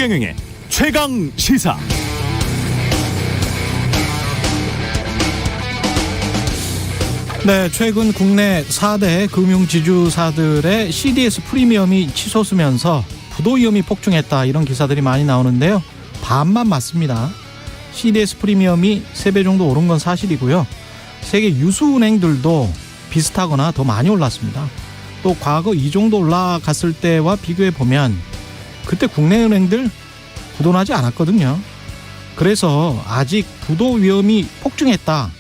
최경영의 최강 시사. 네, 최근 국내 4대 금융지주사들의 CDS 프리미엄이 치솟으면서 부도 위험이 폭증했다, 이런 기사들이 많이 나오는데요. 반만 맞습니다. CDS 프리미엄이 3배 정도 오른 건 사실이고요. 세계 유수은행들도 비슷하거나 더 많이 올랐습니다. 또 과거 이 정도 올라갔을 때와 비교해 보면 그때 국내 은행들 부도나지 않았거든요. 그래서 아직 부도 위험이 폭증했다,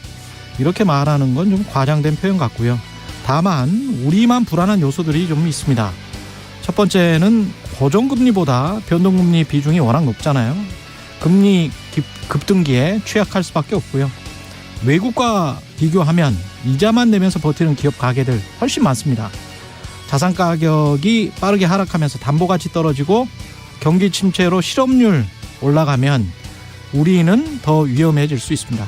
이렇게 말하는 건 좀 과장된 표현 같고요. 다만 우리만 불안한 요소들이 좀 있습니다. 첫 번째는 고정금리보다 변동금리 비중이 워낙 높잖아요. 금리 급등기에 취약할 수밖에 없고요. 외국과 비교하면 이자만 내면서 버티는 기업 가게들 훨씬 많습니다. 자산 가격이 빠르게 하락하면서 담보가치 떨어지고 경기 침체로 실업률 올라가면 우리는 더 위험해질 수 있습니다.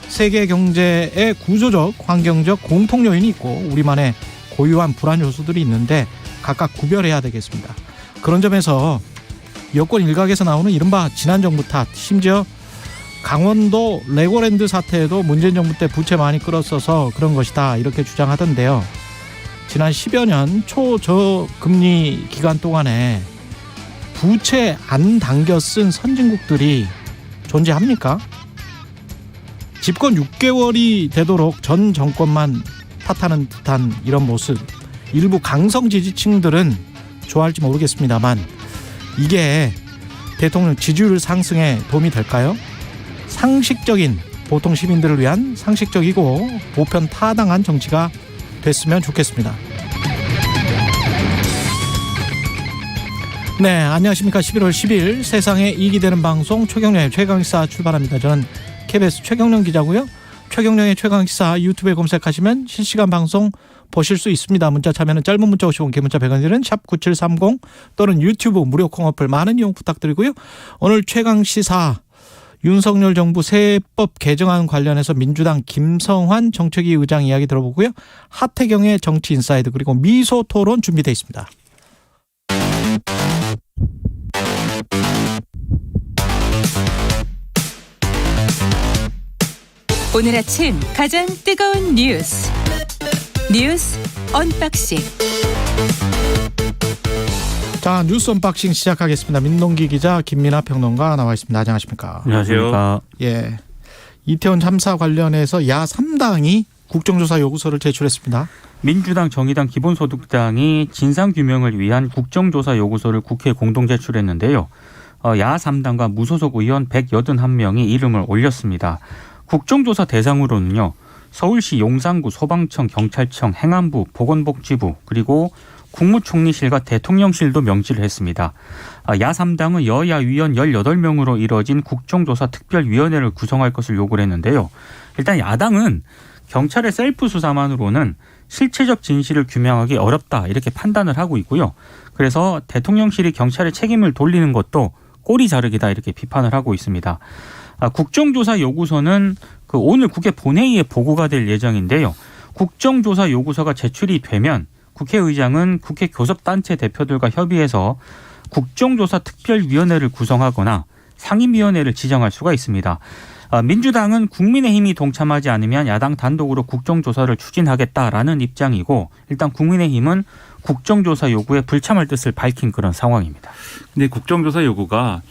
세계 경제의 구조적, 환경적 공통 요인이 있고 우리만의 고유한 불안 요소들이 있는데 각각 구별해야 되겠습니다. 그런 점에서 여권 일각에서 나오는 이른바 지난 정부 탓, 심지어 강원도 레고랜드 사태에도 문재인 정부 때 부채 많이 끌었어서 그런 것이다, 이렇게 주장하던데요. 지난 10여 년 초저금리 기간 동안에 부채 안 당겨 쓴 선진국들이 존재합니까? 집권 6개월이 되도록 전 정권만 탓하는 듯한 이런 모습, 일부 강성 지지층들은 좋아할지 모르겠습니다만 이게 대통령 지지율 상승에 도움이 될까요? 상식적인, 보통 시민들을 위한 상식적이고 보편 타당한 정치가 됐으면 좋겠습니다. 네, 안녕하십니까. 11월 10일 세상에 이익이 되는 방송 최경영의 최강시사 출발합니다. 저는 KBS 최경영 기자고요. 최경영의 최강시사 유튜브에 검색하시면 실시간 방송 보실 수 있습니다. 문자 참여는 짧은 문자 50원, 긴 문자 100원 드는 샵9730 또는 유튜브 무료 콩어플 많은 이용 부탁드리고요. 오늘 최강시사, 윤석열 정부 세법 개정안 관련해서 민주당 김성환 정책위 의장 이야기 들어보고요. 하태경의 정치인사이드, 그리고 미소토론 준비되어 있습니다. 오늘 아침 가장 뜨거운 뉴스 언박싱. 자, 뉴스 언박싱 시작하겠습니다. 민동기 기자, 김민하 평론가 나와 있습니다. 안녕하십니까? 안녕하세요. 예, 이태원 참사 관련해서 야 3당이 국정조사 요구서를 제출했습니다. 민주당, 정의당, 기본소득당이 진상규명을 위한 국정조사 요구서를 국회에 공동 제출했는데요. 야 3당과 무소속 의원 181명이 이름을 올렸습니다. 국정조사 대상으로는요, 서울시 용산구 소방청, 경찰청, 행안부, 보건복지부, 그리고 국무총리실과 대통령실도 명시를 했습니다. 야 3당은 여야 위원 18명으로 이뤄진 국정조사 특별위원회를 구성할 것을 요구를 했는데요. 일단 야당은 경찰의 셀프 수사만으로는 실체적 진실을 규명하기 어렵다, 이렇게 판단을 하고 있고요. 그래서 대통령실이 경찰의 책임을 돌리는 것도 꼬리 자르기다, 이렇게 비판을 하고 있습니다. 국정조사 요구서는 오늘 국회 본회의에 보고가 될 예정인데요. 국정조사 요구서가 제출이 되면 국회의장은 국회 교섭단체 대표들과 협의해서 국정조사 특별위원회를 구성하거나 상임위원회를 지정할 수가 있습니다. 민주당은 국민의힘이 동참하지 않으면 야당 단독으로 국정조사를 추진하겠다라는 입장이고, 일단 국민의힘은 국정조사 요구에 불참할 뜻을 밝힌 그런 상황입니다. 근데 국정조사 요구가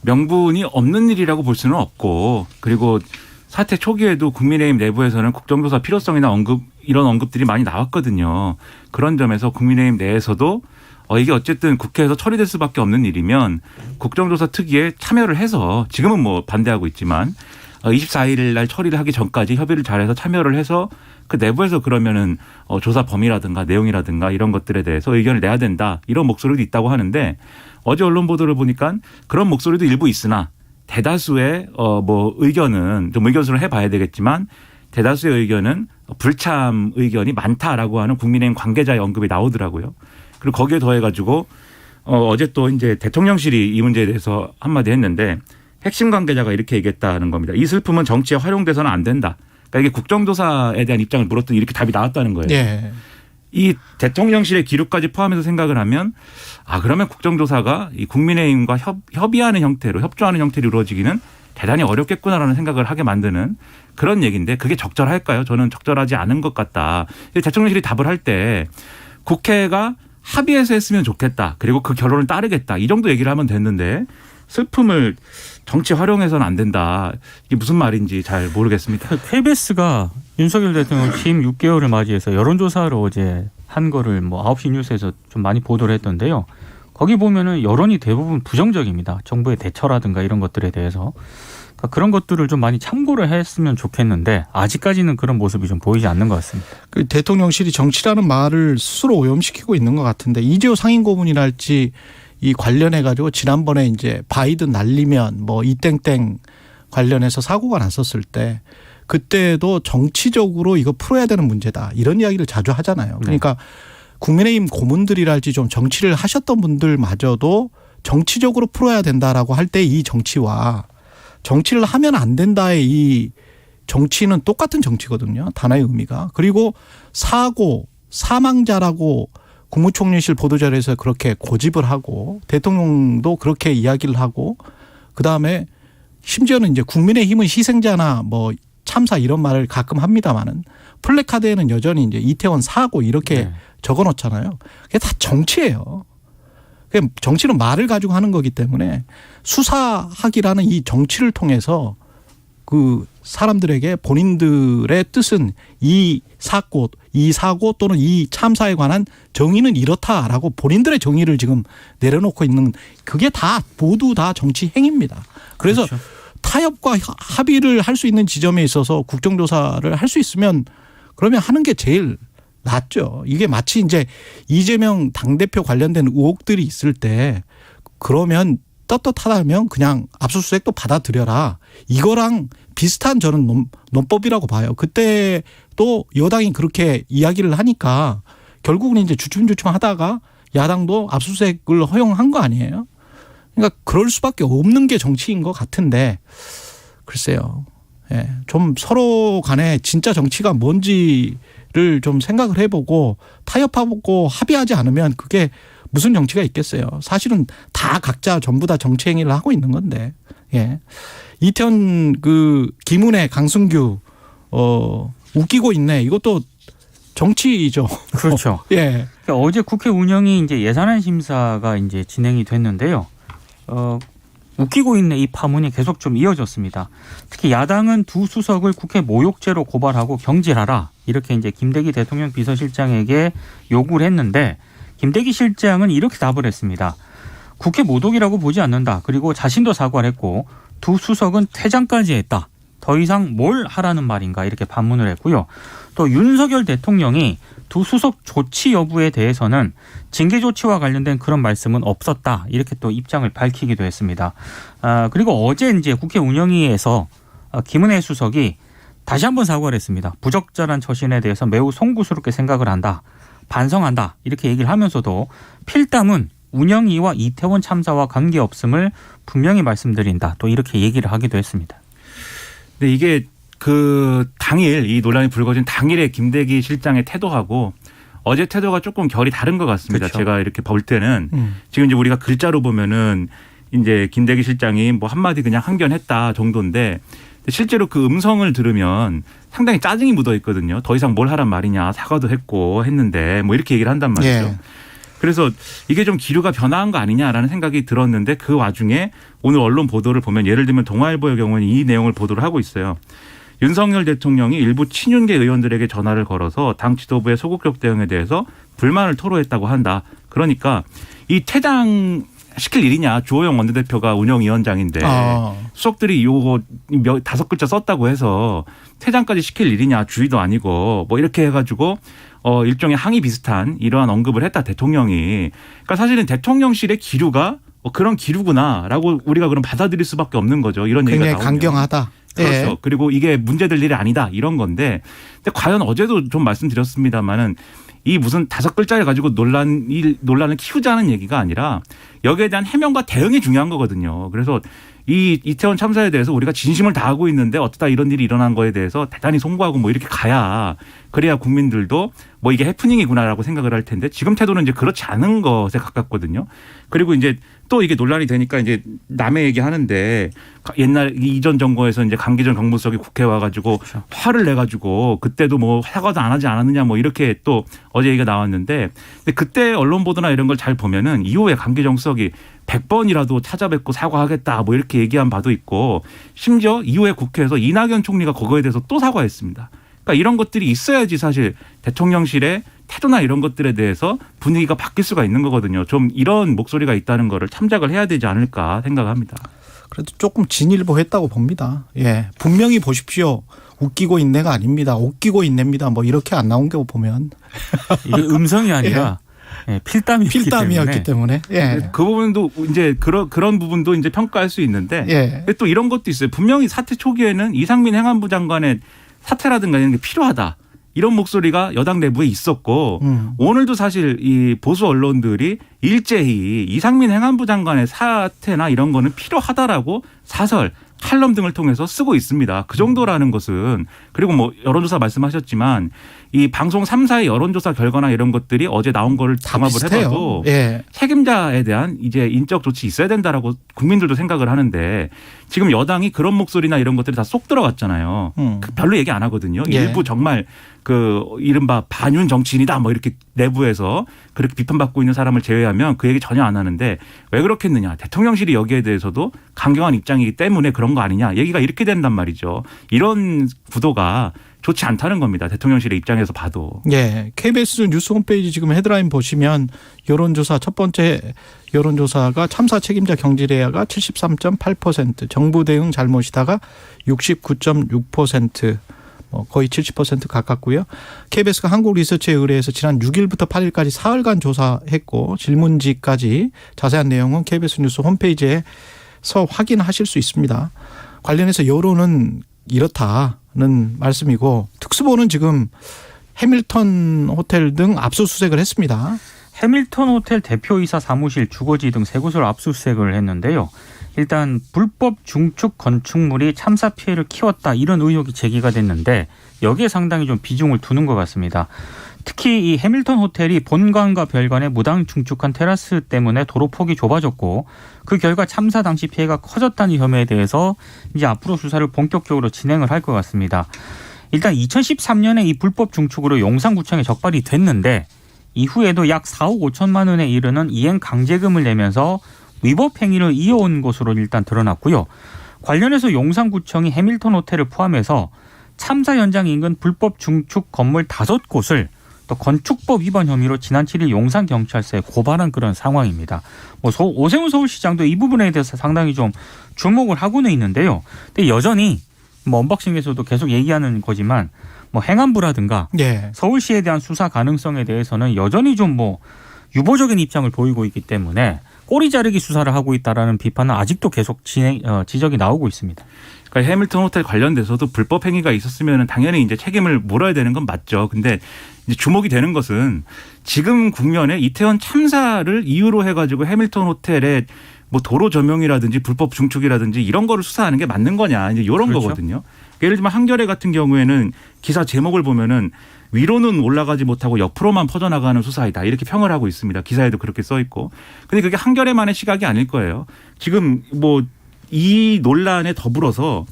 명분이 없는 일이라고 볼 수는 없고, 그리고 사태 초기에도 국민의힘 내부에서는 국정조사 필요성이나 이런 언급들이 많이 나왔거든요. 그런 점에서 국민의힘 내에서도 이게 어쨌든 국회에서 처리될 수밖에 없는 일이면 국정조사 특위에 참여를 해서, 지금은 뭐 반대하고 있지만 24일 날 처리를 하기 전까지 협의를 잘해서 참여를 해서 그 내부에서 그러면은 조사 범위라든가 내용이라든가 이런 것들에 대해서 의견을 내야 된다, 이런 목소리도 있다고 하는데, 어제 언론 보도를 보니까 그런 목소리도 일부 있으나 대다수의 의견은 좀 의견수를 해봐야 되겠지만, 대다수의 의견은 불참 의견이 많다라고 하는 국민의힘 관계자의 언급이 나오더라고요. 그리고 거기에 더해가지고 어제 또 이제 대통령실이 이 문제에 대해서 한마디 했는데, 핵심 관계자가 이렇게 얘기했다는 겁니다. 이 슬픔은 정치에 활용돼서는 안 된다. 그러니까 이게 국정조사에 대한 입장을 물었더니 이렇게 답이 나왔다는 거예요. 예. 이 대통령실의 기록까지 포함해서 생각을 하면 그러면 국정조사가 이 국민의힘과 협의하는 형태로 협조하는 형태로 이루어지기는 대단히 어렵겠구나라는 생각을 하게 만드는 그런 얘기인데 그게 적절할까요? 저는 적절하지 않은 것 같다. 대통령실이 답을 할 때 국회가 합의해서 했으면 좋겠다. 그리고 그 결론을 따르겠다. 이 정도 얘기를 하면 됐는데 슬픔을 정치 활용해서는 안 된다. 이게 무슨 말인지 잘 모르겠습니다. KBS가 윤석열 대통령 취임 6개월을 맞이해서 여론조사를 어제 한 거를 9시 뉴스에서 좀 많이 보도를 했던데요. 거기 보면은 여론이 대부분 부정적입니다. 정부의 대처라든가 이런 것들에 대해서. 그러니까 그런 것들을 좀 많이 참고를 했으면 좋겠는데 아직까지는 그런 모습이 좀 보이지 않는 것 같습니다. 그 대통령실이 정치라는 말을 스스로 오염시키고 있는 것 같은데 이재호 상임고문이랄지 이 관련해 가지고 지난번에 이제 바이든 날리면 이땡땡 관련해서 사고가 났었을 때 그때도 정치적으로 이거 풀어야 되는 문제다 이런 이야기를 자주 하잖아요. 그러니까 국민의힘 고문들이랄지 좀 정치를 하셨던 분들마저도 정치적으로 풀어야 된다라고 할 때 이 정치와 정치를 하면 안 된다의 이 정치는 똑같은 정치거든요. 단어의 의미가. 그리고 사망자라고 국무총리실 보도자료에서 그렇게 고집을 하고 대통령도 그렇게 이야기를 하고 그다음에 심지어는 이제 국민의힘은 희생자나 참사 이런 말을 가끔 합니다마는 플래카드에는 여전히 이제 이태원 사고 이렇게 적어 놓잖아요. 그게 다 정치예요. 정치는 말을 가지고 하는 거기 때문에 수사하기라는 이 정치를 통해서 그 사람들에게 본인들의 뜻은 이 사고 또는 이 참사에 관한 정의는 이렇다라고 본인들의 정의를 지금 내려놓고 있는 그게 다 모두 다 정치 행위입니다. 그래서 그렇죠. 타협과 합의를 할 수 있는 지점에 있어서 국정조사를 할 수 있으면 그러면 하는 게 제일 낫죠. 이게 마치 이제 이재명 당대표 관련된 의혹들이 있을 때 그러면 떳떳하다면 그냥 압수수색도 받아들여라. 이거랑 비슷한 저는 논법이라고 봐요. 그때 또 여당이 그렇게 이야기를 하니까 결국은 이제 주춤주춤 하다가 야당도 압수수색을 허용한 거 아니에요. 그러니까 그럴 수밖에 없는 게 정치인 것 같은데 글쎄요. 예, 좀 서로 간에 진짜 정치가 뭔지를 좀 생각을 해보고 타협하고 합의하지 않으면 그게 무슨 정치가 있겠어요. 사실은 다 각자 전부 다 정치 행위를 하고 있는 건데. 예. 이태원 김은혜 강승규 웃기고 있네. 이것도 정치이죠. 그렇죠. 예. 그러니까 어제 국회 운영이 이제 예산안 심사가 이제 진행이 됐는데요. 웃기고 있네 이 파문이 계속 좀 이어졌습니다. 특히 야당은 두 수석을 국회 모욕죄로 고발하고 경질하라 이렇게 이제 김대기 대통령 비서실장에게 요구를 했는데 김대기 실장은 이렇게 답을 했습니다. 국회 모독이라고 보지 않는다. 그리고 자신도 사과를 했고 두 수석은 퇴장까지 했다. 더 이상 뭘 하라는 말인가 이렇게 반문을 했고요. 또 윤석열 대통령이 두 수석 조치 여부에 대해서는 징계 조치와 관련된 그런 말씀은 없었다. 이렇게 또 입장을 밝히기도 했습니다. 그리고 어제 이제 국회 운영위에서 김은혜 수석이 다시 한번 사과를 했습니다. 부적절한 처신에 대해서 매우 송구스럽게 생각을 한다. 반성한다. 이렇게 얘기를 하면서도 필담은 운영위와 이태원 참사와 관계없음을 분명히 말씀드린다. 또 이렇게 얘기를 하기도 했습니다. 근데 이게 그 당일 이 논란이 불거진 당일의 김대기 실장의 태도하고 어제 태도가 조금 결이 다른 것 같습니다. 그렇죠. 제가 이렇게 볼 때는 지금 이제 우리가 글자로 보면은 이제 김대기 실장이 한마디 그냥 항변했다 정도인데 실제로 그 음성을 들으면 상당히 짜증이 묻어 있거든요. 더 이상 뭘 하란 말이냐 사과도 했고 했는데 이렇게 얘기를 한단 말이죠. 예. 그래서 이게 좀 기류가 변화한 거 아니냐라는 생각이 들었는데 그 와중에 오늘 언론 보도를 보면 예를 들면 동아일보의 경우는 이 내용을 보도를 하고 있어요. 윤석열 대통령이 일부 친윤계 의원들에게 전화를 걸어서 당 지도부의 소극적 대응에 대해서 불만을 토로했다고 한다. 그러니까 이 퇴장 시킬 일이냐. 주호영 원내대표가 운영위원장인데 수석들이 요거 5글자 썼다고 해서 퇴장까지 시킬 일이냐. 주의도 아니고 이렇게 해가지고 일종의 항의 비슷한 이러한 언급을 했다. 대통령이. 그러니까 사실은 대통령실의 기류가 그런 기류구나라고 우리가 그럼 받아들일 수밖에 없는 거죠. 이런 얘기가 나오면. 굉장히 강경하다. 그렇죠. 예. 그리고 이게 문제될 일이 아니다 이런 건데 근데 과연 어제도 좀 말씀드렸습니다마는 이 무슨 5글자를 가지고 논란을 키우자는 얘기가 아니라 여기에 대한 해명과 대응이 중요한 거거든요. 그래서 이 이태원 참사에 대해서 우리가 진심을 다하고 있는데 어쩌다 이런 일이 일어난 거에 대해서 대단히 송구하고 뭐 이렇게 가야 그래야 국민들도 뭐 이게 해프닝이구나라고 생각을 할 텐데 지금 태도는 이제 그렇지 않은 것에 가깝거든요. 그리고 이제 또 이게 논란이 되니까 이제 남의 얘기하는데 옛날 이전 정부에서 이제 강기정 정무수석이 국회에 와가지고 그렇죠. 화를 내가지고 그때도 뭐 사과도 안 하지 않았느냐 뭐 이렇게 또 어제 얘기가 나왔는데 근데 그때 언론 보도나 이런 걸 잘 보면은 이후에 강기정 수석이 100번이라도 찾아뵙고 사과하겠다 뭐 이렇게 얘기한 바도 있고 심지어 이후에 국회에서 이낙연 총리가 그거에 대해서 또 사과했습니다. 그러니까 이런 것들이 있어야지 사실 대통령실의 태도나 이런 것들에 대해서 분위기가 바뀔 수가 있는 거거든요. 좀 이런 목소리가 있다는 거를 참작을 해야 되지 않을까 생각합니다. 그래도 조금 진일보했다고 봅니다. 예, 분명히 보십시오. 웃기고 있네가 아닙니다. 웃기고 있냅니다. 뭐 이렇게 안 나온 게 보면 이게 음성이 아니라 예, 필담이었기 때문에. 예. 그 부분도 이제 그런 부분도 이제 평가할 수 있는데 예. 또 이런 것도 있어요. 분명히 사태 초기에는 이상민 행안부 장관의 사퇴라든가 이런 게 필요하다. 이런 목소리가 여당 내부에 있었고 오늘도 사실 이 보수 언론들이 일제히 이상민 행안부 장관의 사퇴나 이런 거는 필요하다라고 사설 칼럼 등을 통해서 쓰고 있습니다. 그 정도라는 것은 그리고 뭐 여론조사 말씀하셨지만 이 방송 3사의 여론조사 결과나 이런 것들이 어제 나온 거를 종합을 해봐도 예. 책임자에 대한 이제 인적 조치 있어야 된다라고 국민들도 생각을 하는데 지금 여당이 그런 목소리나 이런 것들이 다 쏙 들어갔잖아요. 별로 얘기 안 하거든요. 예. 일부 정말 그 이른바 반윤 정치인이다 뭐 이렇게 내부에서 그렇게 비판받고 있는 사람을 제외하면 그 얘기 전혀 안 하는데 왜 그렇겠느냐. 대통령실이 여기에 대해서도 강경한 입장이기 때문에 그런 거 아니냐. 얘기가 이렇게 된단 말이죠. 이런 구도가 좋지 않다는 겁니다. 대통령실의 입장에서 봐도. 예. KBS 뉴스 홈페이지 지금 헤드라인 보시면 여론조사 첫 번째 여론조사가 참사 책임자 경질해야가 73.8%, 정부 대응 잘못이다가 69.6%, 거의 70% 가깝고요. KBS가 한국리서치에 의뢰해서 지난 6일부터 8일까지 사흘간 조사했고 질문지까지 자세한 내용은 KBS 뉴스 홈페이지에서 확인하실 수 있습니다. 관련해서 여론은 이렇다는 말씀이고 특수본은 지금 해밀턴 호텔 등 압수수색을 했습니다. 해밀턴 호텔 대표이사 사무실, 주거지 등 세 곳을 압수수색을 했는데요. 일단 불법 중축 건축물이 참사 피해를 키웠다 이런 의혹이 제기가 됐는데 여기에 상당히 좀 비중을 두는 것 같습니다. 특히 이 해밀턴 호텔이 본관과 별관에 무단 중축한 테라스 때문에 도로폭이 좁아졌고 그 결과 참사 당시 피해가 커졌다는 혐의에 대해서 이제 앞으로 수사를 본격적으로 진행을 할 것 같습니다. 일단 2013년에 이 불법 중축으로 용산구청에 적발이 됐는데 이후에도 약 4억 5천만 원에 이르는 이행 강제금을 내면서 위법 행위를 이어온 것으로 일단 드러났고요. 관련해서 용산구청이 해밀턴 호텔을 포함해서 참사 현장 인근 불법 중축 건물 5곳을 또 건축법 위반 혐의로 지난 7일 용산경찰서에 고발한 그런 상황입니다. 오세훈 서울시장도 이 부분에 대해서 상당히 좀 주목을 하고는 있는데요. 근데 여전히 언박싱에서도 계속 얘기하는 거지만 행안부라든가 예. 서울시에 대한 수사 가능성에 대해서는 여전히 좀 유보적인 입장을 보이고 있기 때문에 꼬리 자르기 수사를 하고 있다라는 비판은 아직도 계속 지적이 나오고 있습니다. 그러니까 해밀턴 호텔 관련돼서도 불법 행위가 있었으면 당연히 이제 책임을 물어야 되는 건 맞죠. 근데 이제 주목이 되는 것은 지금 국면에 이태원 참사를 이유로 해가지고 해밀턴 호텔에 도로 점용이라든지 불법 중축이라든지 이런 거를 수사하는 게 맞는 거냐 이제 이런 그렇죠. 거거든요. 예를 들면 한겨레 같은 경우에는 기사 제목을 보면은 위로는 올라가지 못하고 옆으로만 퍼져나가는 수사이다 이렇게 평을 하고 있습니다. 기사에도 그렇게 써 있고. 근데 그게 한겨레만의 시각이 아닐 거예요. 지금 이 논란에 더불어서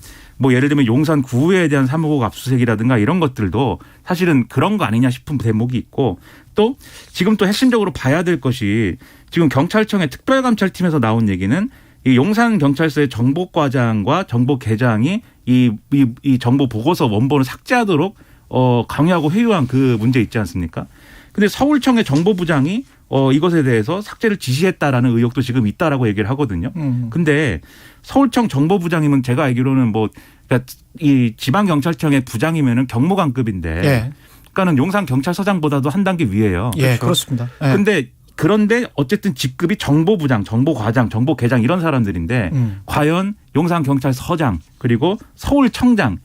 예를 들면 용산 구에 대한 사무국 압수수색이라든가 이런 것들도 사실은 그런 거 아니냐 싶은 대목이 있고 또 지금 또 핵심적으로 봐야 될 것이 지금 경찰청의 특별감찰팀에서 나온 얘기는 이 용산 경찰서의 정보과장과 정보계장이 이 정보 보고서 원본을 삭제하도록 강요하고 회유한 그 문제 있지 않습니까? 근데 서울청의 정보부장이 이것에 대해서 삭제를 지시했다라는 의혹도 지금 있다라고 얘기를 하거든요. 근데 서울청 정보부장이면 제가 알기로는 그러니까 이 지방경찰청의 부장이면은 경무관급인데, 예. 그러니까는 용산 경찰서장보다도 한 단계 위에요. 예, 그렇죠? 그렇습니다. 예. 그런데 어쨌든 직급이 정보부장, 정보과장, 정보계장 이런 사람들인데 과연 용산 경찰서장 그리고 서울청장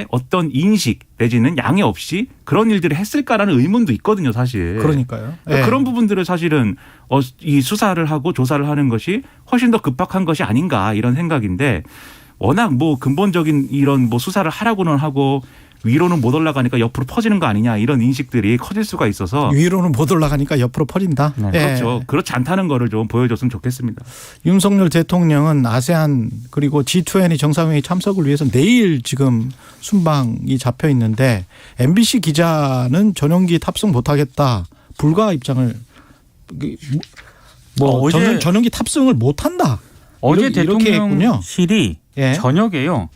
어떤 인식 내지는 양해 없이 그런 일들을 했을까라는 의문도 있거든요, 사실. 그러니까요. 그러니까 그런 부분들을 사실은 이 수사를 하고 조사를 하는 것이 훨씬 더 급박한 것이 아닌가 이런 생각인데 워낙 뭐 근본적인 이런 뭐 수사를 하라고는 하고 위로는 못 올라가니까 옆으로 퍼지는 거 아니냐 이런 인식들이 커질 수가 있어서 위로는 못 올라가니까 옆으로 퍼진다. 네. 그렇죠. 그렇지 않다는 거를 좀 보여줬으면 좋겠습니다. 윤석열 대통령은 아세안 그리고 G20 정상회의 참석을 위해서 내일 지금 순방이 잡혀 있는데 MBC 기자는 전용기 탑승 못하겠다. 불가 입장을 어제 전용기 탑승을 못한다. 어제 이렇게 했군요. 대통령실이 예. 저녁에요.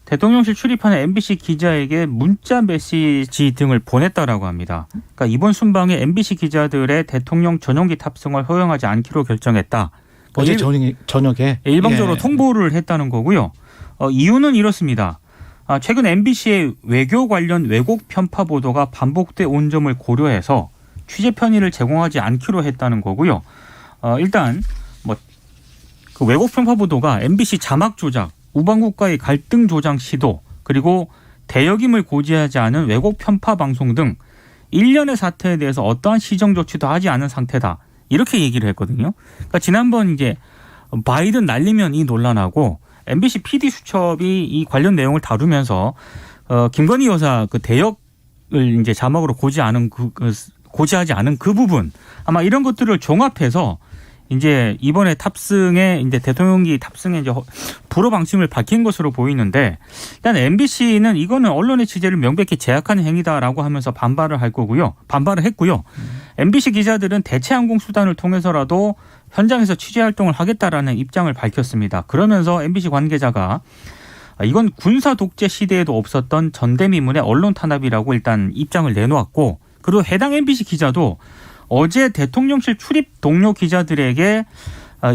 대통령실 출입하는 MBC 기자에게 문자 메시지 등을 보냈다라고 합니다. 그러니까 이번 순방에 MBC 기자들의 대통령 전용기 탑승을 허용하지 않기로 결정했다. 어제 저녁에 일방적으로 예. 통보를 했다는 거고요. 이유는 이렇습니다. 최근 MBC의 외교 관련 왜곡 편파 보도가 반복돼 온 점을 고려해서 취재 편의를 제공하지 않기로 했다는 거고요. 일단 그 왜곡 편파 보도가 MBC 자막 조작, 우방국과의 갈등 조장 시도, 그리고 대역임을 고지하지 않은 왜곡 편파 방송 등 일련의 사태에 대해서 어떠한 시정 조치도 하지 않은 상태다. 이렇게 얘기를 했거든요. 그러니까 지난번 이제 바이든 날리면 이 논란하고 MBC PD 수첩이 이 관련 내용을 다루면서 김건희 여사 그 대역을 이제 자막으로 고지하지 않은 그 부분 아마 이런 것들을 종합해서 이제 이번에 탑승에 이제 대통령기 탑승에 이제 불허 방침을 밝힌 것으로 보이는데 일단 MBC는 이거는 언론의 취재를 명백히 제약하는 행위다라고 하면서 반발을 했고요. MBC 기자들은 대체 항공 수단을 통해서라도 현장에서 취재 활동을 하겠다라는 입장을 밝혔습니다. 그러면서 MBC 관계자가 이건 군사 독재 시대에도 없었던 전대미문의 언론 탄압이라고 일단 입장을 내놓았고 그리고 해당 MBC 기자도 어제 대통령실 출입 동료 기자들에게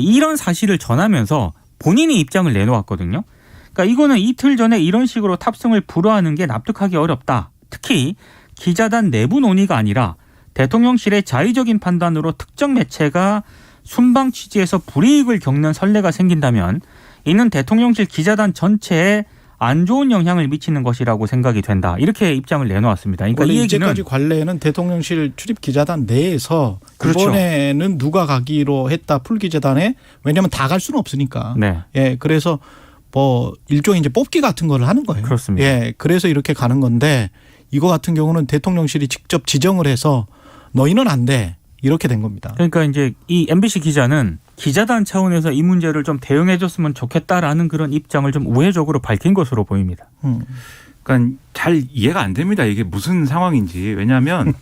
이런 사실을 전하면서 본인이 입장을 내놓았거든요. 그러니까 이거는 이틀 전에 이런 식으로 탑승을 불허하는 게 납득하기 어렵다. 특히 기자단 내부 논의가 아니라 대통령실의 자의적인 판단으로 특정 매체가 순방 취재에서 불이익을 겪는 선례가 생긴다면 이는 대통령실 기자단 전체에 안 좋은 영향을 미치는 것이라고 생각이 된다. 이렇게 입장을 내놓았습니다. 그러니까 이 얘기는 이제까지 관례는 대통령실 출입 기자단 내에서 그렇죠. 이번에는 누가 가기로 했다 풀 기자단에 왜냐하면 다 갈 수는 없으니까. 네. 예, 그래서 뭐 일종의 이제 뽑기 같은 걸 하는 거예요. 그렇습니다. 예, 그래서 이렇게 가는 건데 이거 같은 경우는 대통령실이 직접 지정을 해서 너희는 안 돼. 이렇게 된 겁니다. 그러니까 이제 이 MBC 기자는 기자단 차원에서 이 문제를 좀 대응해 줬으면 좋겠다라는 그런 입장을 좀 우회적으로 밝힌 것으로 보입니다. 그러니까 잘 이해가 안 됩니다. 이게 무슨 상황인지. 왜냐하면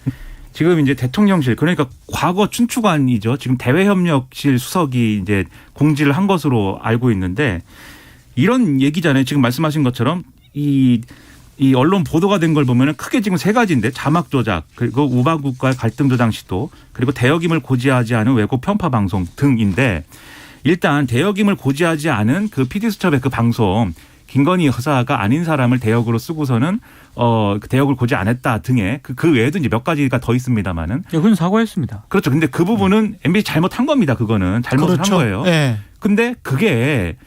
지금 이제 대통령실 그러니까 과거 춘추관이죠. 지금 대외협력실 수석이 이제 공지를 한 것으로 알고 있는데 이런 얘기잖아요. 지금 말씀하신 것처럼 이 언론 보도가 된 걸 보면은 크게 지금 세 가지인데 자막 조작 그리고 우방국과의 갈등 조장 시도 그리고 대역임을 고지하지 않은 왜곡 편파 방송 등인데 일단 대역임을 고지하지 않은 그 PD수첩의 그 방송 김건희 여사가 아닌 사람을 대역으로 쓰고서는 그 대역을 고지 안 했다 등의 그 외에도 이제 몇 가지가 더 있습니다만은. 예, 그건 사과했습니다. 그렇죠. 근데 그 부분은 MBC 잘못한 겁니다. 그거는 잘못을 그렇죠. 한 거예요. 예. 근데 그게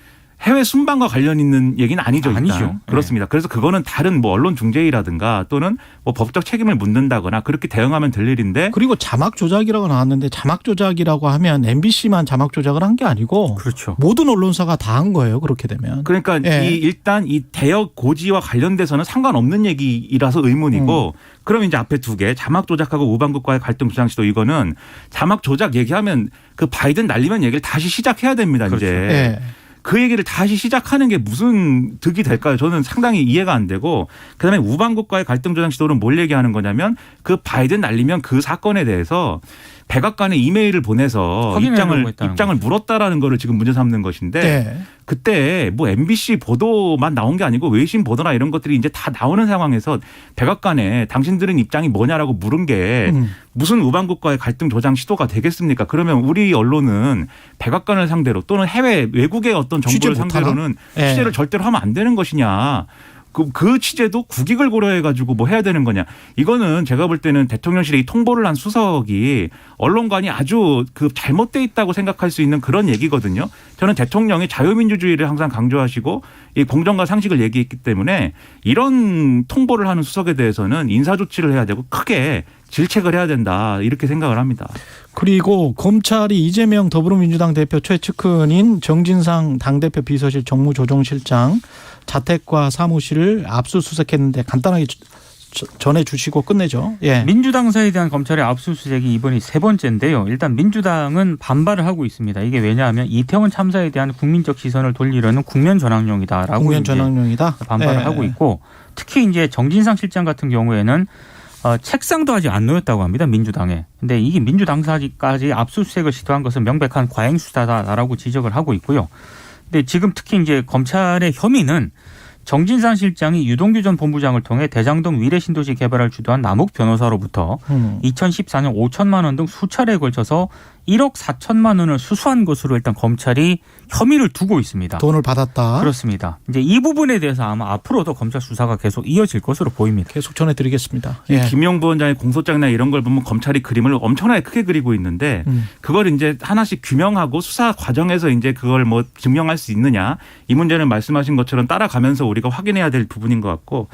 해외 순방과 관련 있는 얘기는 아니죠. 일단. 아니죠. 그렇습니다. 그래서 그거는 다른 뭐 언론 중재위라든가 또는 뭐 법적 책임을 묻는다거나 그렇게 대응하면 될 일인데. 그리고 자막 조작이라고 나왔는데 자막 조작이라고 하면 MBC만 자막 조작을 한 게 아니고 그렇죠. 모든 언론사가 다 한 거예요. 그렇게 되면. 그러니까 예. 일단 이 대역 고지와 관련돼서는 상관없는 얘기라서 의문이고 그럼 이제 앞에 두 개 자막 조작하고 우방국과의 갈등 조장 시도 이거는 자막 조작 얘기하면 그 바이든 날리면 얘기를 다시 시작해야 됩니다. 그렇죠. 이제. 예. 그 얘기를 다시 시작하는 게 무슨 득이 될까요? 저는 상당히 이해가 안 되고 그다음에 우방국과의 갈등 조장 시도는 뭘 얘기하는 거냐면 그 바이든 날리면 그 사건에 대해서 백악관에 이메일을 보내서 입장을 물었다라는 거를 지금 문제 삼는 것인데 네. 그때 뭐 MBC 보도만 나온 게 아니고 외신 보도나 이런 것들이 이제 다 나오는 상황에서 백악관에 당신들은 입장이 뭐냐라고 물은 게 무슨 우방국과의 갈등 조장 시도가 되겠습니까? 그러면 우리 언론은 백악관을 상대로 또는 해외 외국의 어떤 정보를 상대로는 네. 취재를 절대로 하면 안 되는 것이냐. 그 취재도 국익을 고려해가지고 뭐 해야 되는 거냐. 이거는 제가 볼 때는 대통령실에 이 통보를 한 수석이 언론관이 아주 그 잘못돼 있다고 생각할 수 있는 그런 얘기거든요. 저는 대통령이 자유민주주의를 항상 강조하시고 이 공정과 상식을 얘기했기 때문에 이런 통보를 하는 수석에 대해서는 인사조치를 해야 되고 크게 질책을 해야 된다 이렇게 생각을 합니다. 그리고 검찰이 이재명 더불어민주당 대표 최측근인 정진상 당대표 비서실 정무조정실장 자택과 사무실을 압수수색했는데 간단하게 전해주시고 끝내죠. 예. 민주당사에 대한 검찰의 압수수색이 이번이 세 번째인데요. 일단 민주당은 반발을 하고 있습니다. 이게 왜냐하면 이태원 참사에 대한 국민적 시선을 돌리려는 국면 전환용이다라고 국면 전환용이다. 반발을 예. 하고 있고 특히 이제 정진상 실장 같은 경우에는 책상도 아직 안 놓였다고 합니다. 민주당에. 근데 이게 민주당사까지 압수수색을 시도한 것은 명백한 과잉수사다라고 지적을 하고 있고요. 근데 지금 특히 이제 검찰의 혐의는 정진상 실장이 유동규 전 본부장을 통해 대장동 위례신도시 개발을 주도한 남욱 변호사로부터 2014년 5천만 원 등 수차례에 걸쳐서 1억 4천만 원을 수수한 것으로 일단 검찰이 혐의를 두고 있습니다. 돈을 받았다. 그렇습니다. 이제 이 부분에 대해서 아마 앞으로도 검찰 수사가 계속 이어질 것으로 보입니다. 계속 전해드리겠습니다. 예. 김용 부원장의 공소장이나 이런 걸 보면 검찰이 그림을 엄청나게 크게 그리고 있는데 그걸 이제 하나씩 규명하고 수사 과정에서 이제 그걸 뭐 증명할 수 있느냐 이 문제는 말씀하신 것처럼 따라가면서 우리가 확인해야 될 부분인 것 같고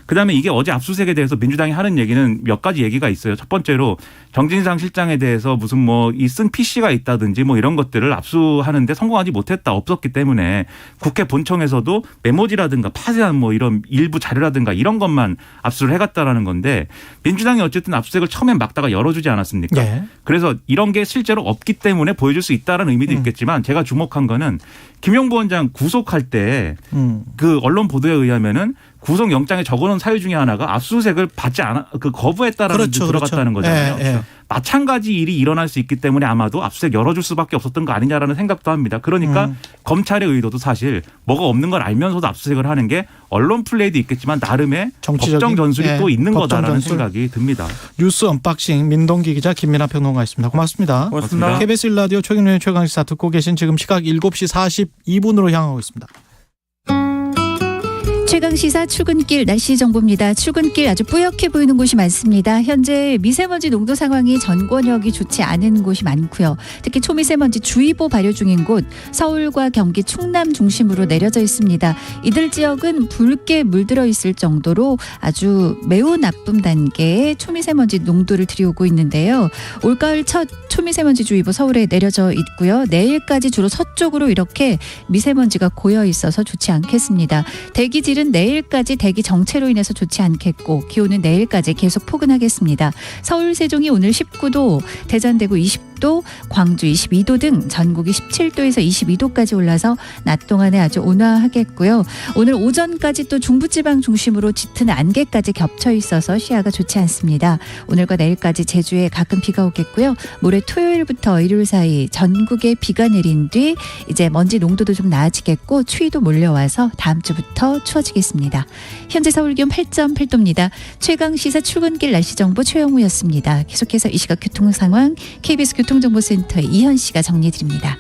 그다음에 이게 어제 압수수색에 대해서 민주당이 하는 얘기는 몇 가지 얘기가 있어요. 첫 번째로 정진상 실장에 대해서 무슨 뭐 이 쓴 PC가 있다든지 뭐 이런 것들을 압수하는데 성공하지 못했다 없었기 때문에 국회 본청에서도 메모지라든가 파쇄한 뭐 이런 일부 자료라든가 이런 것만 압수를 해갔다라는 건데 민주당이 어쨌든 압수수색을 처음엔 막다가 열어주지 않았습니까? 예. 그래서 이런 게 실제로 없기 때문에 보여줄 수 있다는 의미도 있겠지만 제가 주목한 거는 김용 부원장 구속할 때 그 언론 보도에 의하면은 구속영장에 적어놓은 사유 중에 하나가 압수수색을 받지 않아 거부했다라는 그렇죠, 데 들어갔다는 그렇죠. 거잖아요. 예, 예. 마찬가지 일이 일어날 수 있기 때문에 아마도 압수수색 열어줄 수밖에 없었던 거 아니냐라는 생각도 합니다. 그러니까 검찰의 의도도 사실 뭐가 없는 걸 알면서도 압수수색을 하는 게 언론 플레이도 있겠지만 나름의 법정 전술이 예, 또 있는 법정 거다라는 전술. 생각이 듭니다. 뉴스 언박싱 민동기 기자 김민하 평론가였습니다. 고맙습니다. 고맙습니다. KBS 1라디오 최경련의 최강시사 듣고 계신 지금 시각 7시 42분으로 향하고 있습니다. 최강시사 출근길 날씨 정보입니다. 출근길 아주 뿌옇게 보이는 곳이 많습니다. 현재 미세먼지 농도 상황이 전 권역이 좋지 않은 곳이 많고요. 특히 초미세먼지 주의보 발효 중인 곳 서울과 경기 충남 중심으로 내려져 있습니다. 이들 지역은 붉게 물들어 있을 정도로 아주 매우 나쁨 단계의 초미세먼지 농도를 들이오고 있는데요. 올가을 첫 초미세먼지 주의보 서울에 내려져 있고요. 내일까지 주로 서쪽으로 이렇게 미세먼지가 고여 있어서 좋지 않겠습니다. 대기질은 내일까지 대기 정체로 인해서 좋지 않겠고 기온은 내일까지 계속 포근하겠습니다. 서울 세종이 오늘 19도, 대전 대구 20도, 광주 22도 등 전국이 17도에서 22도까지 올라서 낮 동안에 아주 온화하겠고요. 오늘 오전까지 또 중부지방 중심으로 짙은 안개까지 겹쳐 있어서 시야가 좋지 않습니다. 오늘과 내일까지 제주에 가끔 비가 오겠고요. 모레 토요일부터 일요일 사이 전국에 비가 내린 뒤 이제 먼지 농도도 좀 나아지겠고 추위도 몰려와서 다음 주부터 추워지겠습니다. 현재 서울 기온 8.8도입니다. 최강시사 출근길 날씨 정보 최영우였습니다. 계속해서 이 시각 교통 상황 KBS 교통정보센터의 이현 씨가 정리해드립니다.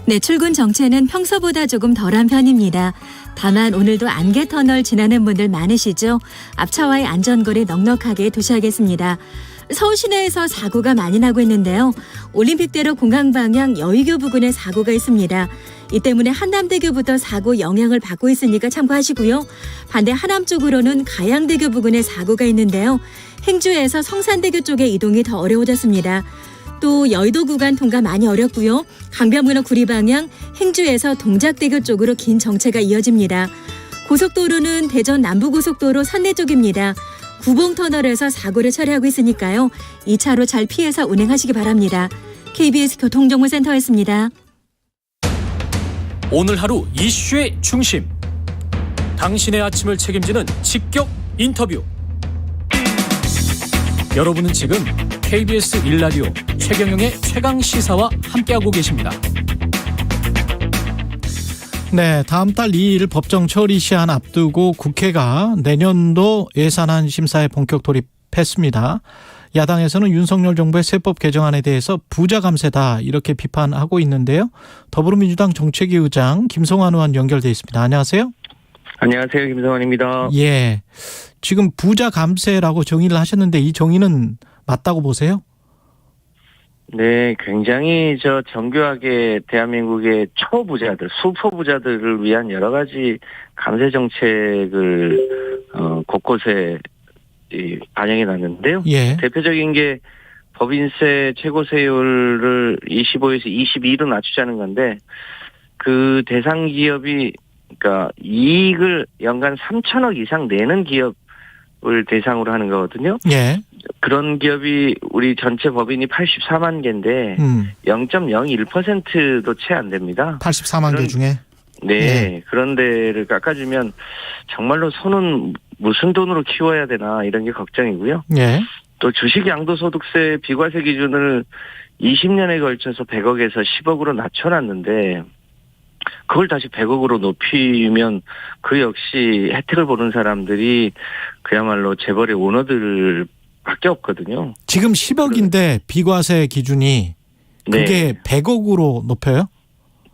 네, 출근 정체는 평소보다 조금 덜한 편입니다. 다만 오늘도 안개터널 지나는 분들 많으시죠? 앞차와의 안전거리 넉넉하게 두셔야겠습니다. 서울 시내에서 사고가 많이 나고 있는데요. 올림픽대로 공항 방향 여의교 부근에 사고가 있습니다. 이 때문에 한남대교부터 사고 영향을 받고 있으니까 참고하시고요. 반대 하남 쪽으로는 가양대교 부근에 사고가 있는데요. 행주에서 성산대교 쪽에 이동이 더 어려워졌습니다. 또 여의도 구간 통과 많이 어렵고요. 강변북로 구리 방향 행주에서 동작대교 쪽으로 긴 정체가 이어집니다. 고속도로는 대전 남부고속도로 선내 쪽입니다. 구봉터널에서 사고를 처리하고 있으니까요. 2차로 잘 피해서 운행하시기 바랍니다. KBS 교통정보센터였습니다. 오늘 하루 이슈의 중심. 당신의 아침을 책임지는 직격 인터뷰. 여러분은 지금 KBS 1라디오 최경영의 최강시사와 함께하고 계십니다. 네, 다음 달 2일 법정 처리 시한 앞두고 국회가 내년도 예산안 심사에 본격 돌입했습니다. 야당에서는 윤석열 정부의 세법 개정안에 대해서 부자 감세다 이렇게 비판하고 있는데요. 더불어민주당 정책위 의장 김성환 의원 연결돼 있습니다. 안녕하세요. 안녕하세요. 김성환입니다. 예. 지금 부자 감세라고 정의를 하셨는데 이 정의는 맞다고 보세요? 네, 굉장히 정교하게 대한민국의 초부자들, 수포부자들을 위한 여러 가지 감세 정책을 곳곳에 반영해 놨는데요. 예. 대표적인 게 법인세 최고세율을 25에서 22로 낮추자는 건데 그 대상 기업이 그러니까 이익을 연간 3천억 이상 내는 기업을 대상으로 하는 거거든요. 예. 그런 기업이 우리 전체 법인이 84만 개인데 0.01%도 채 안 됩니다. 84만 개 중에. 네. 예. 그런 데를 깎아주면 정말로 손은 무슨 돈으로 키워야 되나 이런 게 걱정이고요. 예. 또 주식 양도소득세 비과세 기준을 20년에 걸쳐서 100억에서 10억으로 낮춰놨는데 그걸 다시 100억으로 높이면 그 역시 혜택을 보는 사람들이 그야말로 재벌의 오너들 밖에 없거든요. 지금 10억인데 비과세 기준이 그게 네. 100억으로 높여요?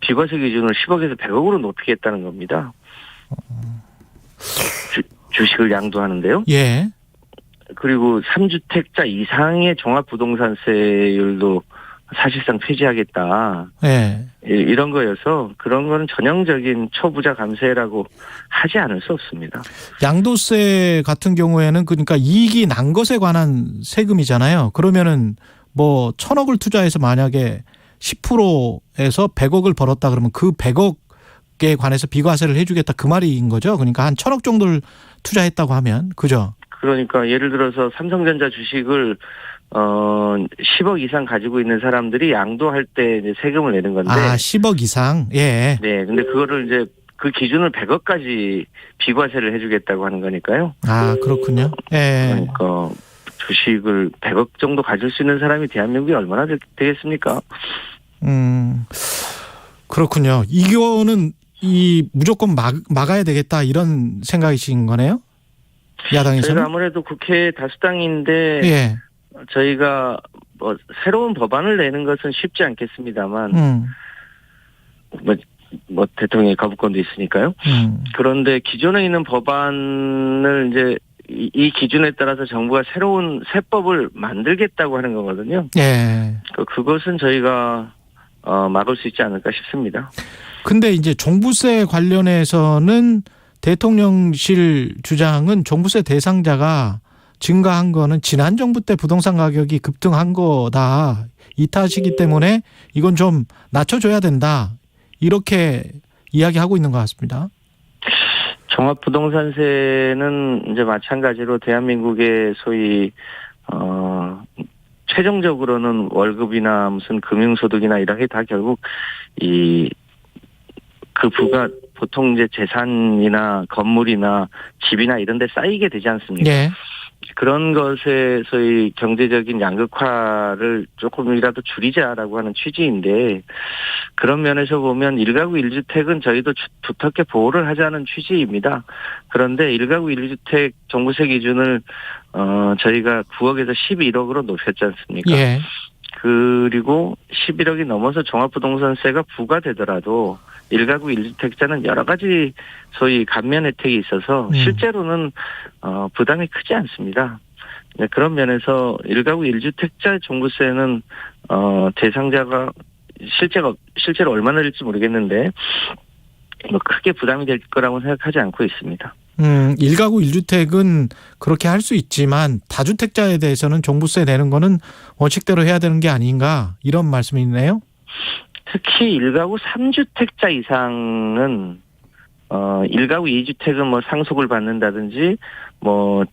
비과세 기준을 10억에서 100억으로 높이겠다는 겁니다. 주식을 양도하는데요. 예. 그리고 3주택자 이상의 종합부동산세율도 사실상 폐지하겠다. 예. 이런 거여서 그런 거는 전형적인 초부자 감세라고 하지 않을 수 없습니다. 양도세 같은 경우에는 그러니까 이익이 난 것에 관한 세금이잖아요. 그러면은 뭐 1,000억을 투자해서 만약에 10%에서 100억을 벌었다 그러면 그 100억에 관해서 비과세를 해주겠다 그 말인 거죠. 그러니까 한 1,000억 정도를 투자했다고 하면 그죠? 그러니까 예를 들어서 삼성전자 주식을 10억 이상 가지고 있는 사람들이 양도할 때 이제 세금을 내는 건데. 10억 이상. 예. 네. 근데 그거를 이제 그 기준을 100억까지 비과세를 해주겠다고 하는 거니까요. 그렇군요. 예. 그러니까 주식을 100억 정도 가질 수 있는 사람이 대한민국에 얼마나 되겠습니까? 그렇군요. 이거는 무조건 막아야 되겠다 이런 생각이신 거네요? 야당에서는? 저희가 아무래도 국회 다수당인데. 예. 저희가 새로운 법안을 내는 것은 쉽지 않겠습니다만 대통령의 거부권도 있으니까요. 그런데 기존에 있는 법안을 이제 이 기준에 따라서 정부가 새로운 세법을 만들겠다고 하는 거거든요. 예. 그것은 저희가 막을 수 있지 않을까 싶습니다. 근데 이제 종부세 관련해서는 대통령실 주장은 종부세 대상자가 증가한 거는 지난 정부 때 부동산 가격이 급등한 거다. 이 탓이기 때문에 이건 좀 낮춰줘야 된다. 이렇게 이야기하고 있는 것 같습니다. 종합부동산세는 이제 마찬가지로 대한민국의 소위 최종적으로는 월급이나 무슨 금융소득이나 이런 게 다 결국 그 부가 보통 이제 재산이나 건물이나 집이나 이런 데 쌓이게 되지 않습니까? 예. 그런 것에 소위 경제적인 양극화를 조금이라도 줄이자라고 하는 취지인데 그런 면에서 보면 1가구 1주택은 저희도 두텁게 보호를 하자는 취지입니다. 그런데 1가구 1주택 종부세 기준을 저희가 9억에서 11억으로 높였지 않습니까? 예. 그리고 11억이 넘어서 종합부동산세가 부과되더라도 1가구 1주택자는 여러 가지 소위 감면 혜택이 있어서 실제로는 부담이 크지 않습니다. 네, 그런 면에서 1가구 1주택자 종부세는 대상자가 실제로 얼마나 될지 모르겠는데 크게 부담이 될 거라고 생각하지 않고 있습니다. 1가구 1주택은 그렇게 할 수 있지만 다주택자에 대해서는 종부세 내는 거는 원칙대로 해야 되는 게 아닌가 이런 말씀이네요. 특히 1가구 3주택자 이상은 1가구 2주택은 뭐 상속을 받는다든지 뭐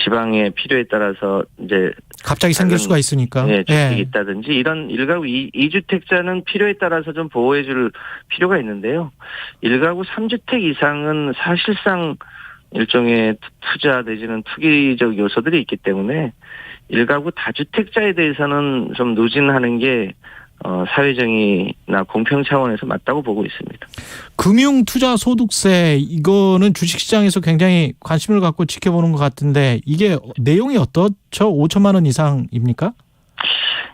지방의 필요에 따라서 이제 갑자기 생길 수가 있으니까. 네, 주택이 있다든지 이런 1가구 2주택자는 필요에 따라서 좀 보호해 줄 필요가 있는데요. 1가구 3주택 이상은 사실상 일종의 투자 내지는 투기적 요소들이 있기 때문에 1가구 다주택자에 대해서는 좀 누진하는 게 사회정의나 공평 차원에서 맞다고 보고 있습니다. 금융투자소득세 이거는 주식시장에서 굉장히 관심을 갖고 지켜보는 것 같은데 이게 내용이 어떻죠? 5천만 원 이상입니까?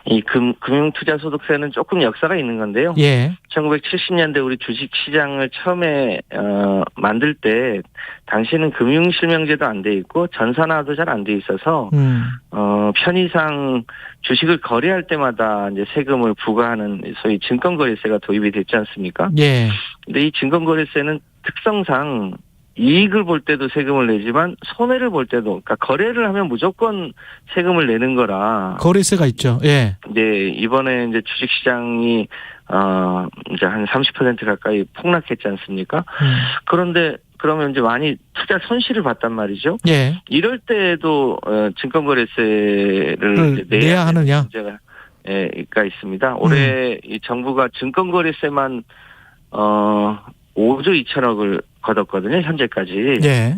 이 금융투자소득세는 조금 역사가 있는 건데요. 예. 1970년대 우리 주식시장을 처음에 만들 때 당시에는 금융실명제도 안 돼 있고 전산화도 잘 안 돼 있어서 편의상 주식을 거래할 때마다 이제 세금을 부과하는 소위 증권거래세가 도입이 됐지 않습니까? 예. 근데 이 증권거래세는 특성상 이익을 볼 때도 세금을 내지만 손해를 볼 때도, 그러니까 거래를 하면 무조건 세금을 내는 거라. 거래세가 있죠. 예. 네, 이번에 이제 주식시장이 이제 한 30% 가까이 폭락했지 않습니까? 그런데 그러면 이제 많이 투자 손실을 봤단 말이죠. 예. 이럴 때도 증권거래세를 내야 하느냐? 문제가 있습니다. 올해 이 정부가 증권거래세만 5조 2천억을 거뒀거든요, 현재까지. 예.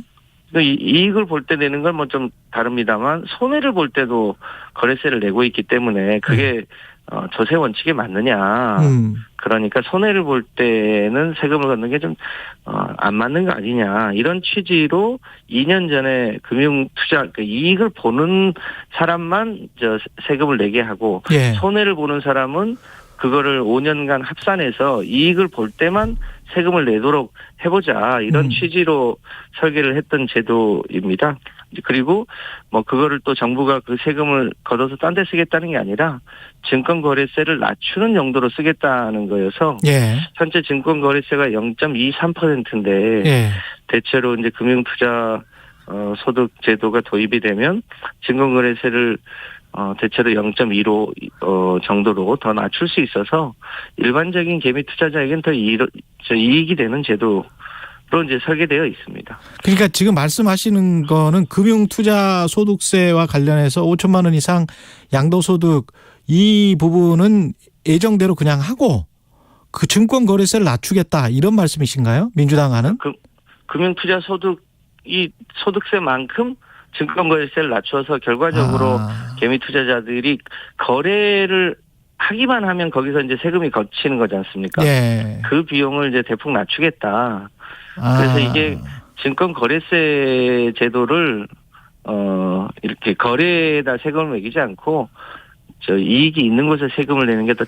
이익을 볼 때 내는 건 뭐 좀 다릅니다만 손해를 볼 때도 거래세를 내고 있기 때문에 그게 조세 원칙에 맞느냐. 그러니까 손해를 볼 때는 세금을 걷는 게 좀 안 맞는 거 아니냐. 이런 취지로 2년 전에 금융투자, 그러니까 이익을 보는 사람만 세금을 내게 하고 예. 손해를 보는 사람은 그거를 5년간 합산해서 이익을 볼 때만 세금을 내도록 해보자, 이런 취지로 설계를 했던 제도입니다. 그리고 뭐 그거를 또 정부가 그 세금을 걷어서 딴 데 쓰겠다는 게 아니라 증권거래세를 낮추는 용도로 쓰겠다는 거여서 예. 현재 증권거래세가 0.23%인데 예. 대체로 이제 금융투자 소득 제도가 도입이 되면 증권거래세를 대체로 0.15 정도로 더 낮출 수 있어서 일반적인 개미 투자자에겐 더 이익이 되는 제도로 이제 설계되어 있습니다. 그러니까 지금 말씀하시는 거는 금융투자소득세와 관련해서 5천만 원 이상 양도소득 이 부분은 예정대로 그냥 하고 그 증권거래세를 낮추겠다, 이런 말씀이신가요? 민주당 하는? 금융투자소득 이 소득세만큼 증권거래세를 낮춰서 결과적으로 개미 투자자들이 거래를 하기만 하면 거기서 이제 세금이 거치는 거지 않습니까? 예. 그 비용을 이제 대폭 낮추겠다. 그래서 이게 증권거래세 제도를 이렇게 거래에다 세금을 매기지 않고 이익이 있는 곳에 세금을 내는 게 더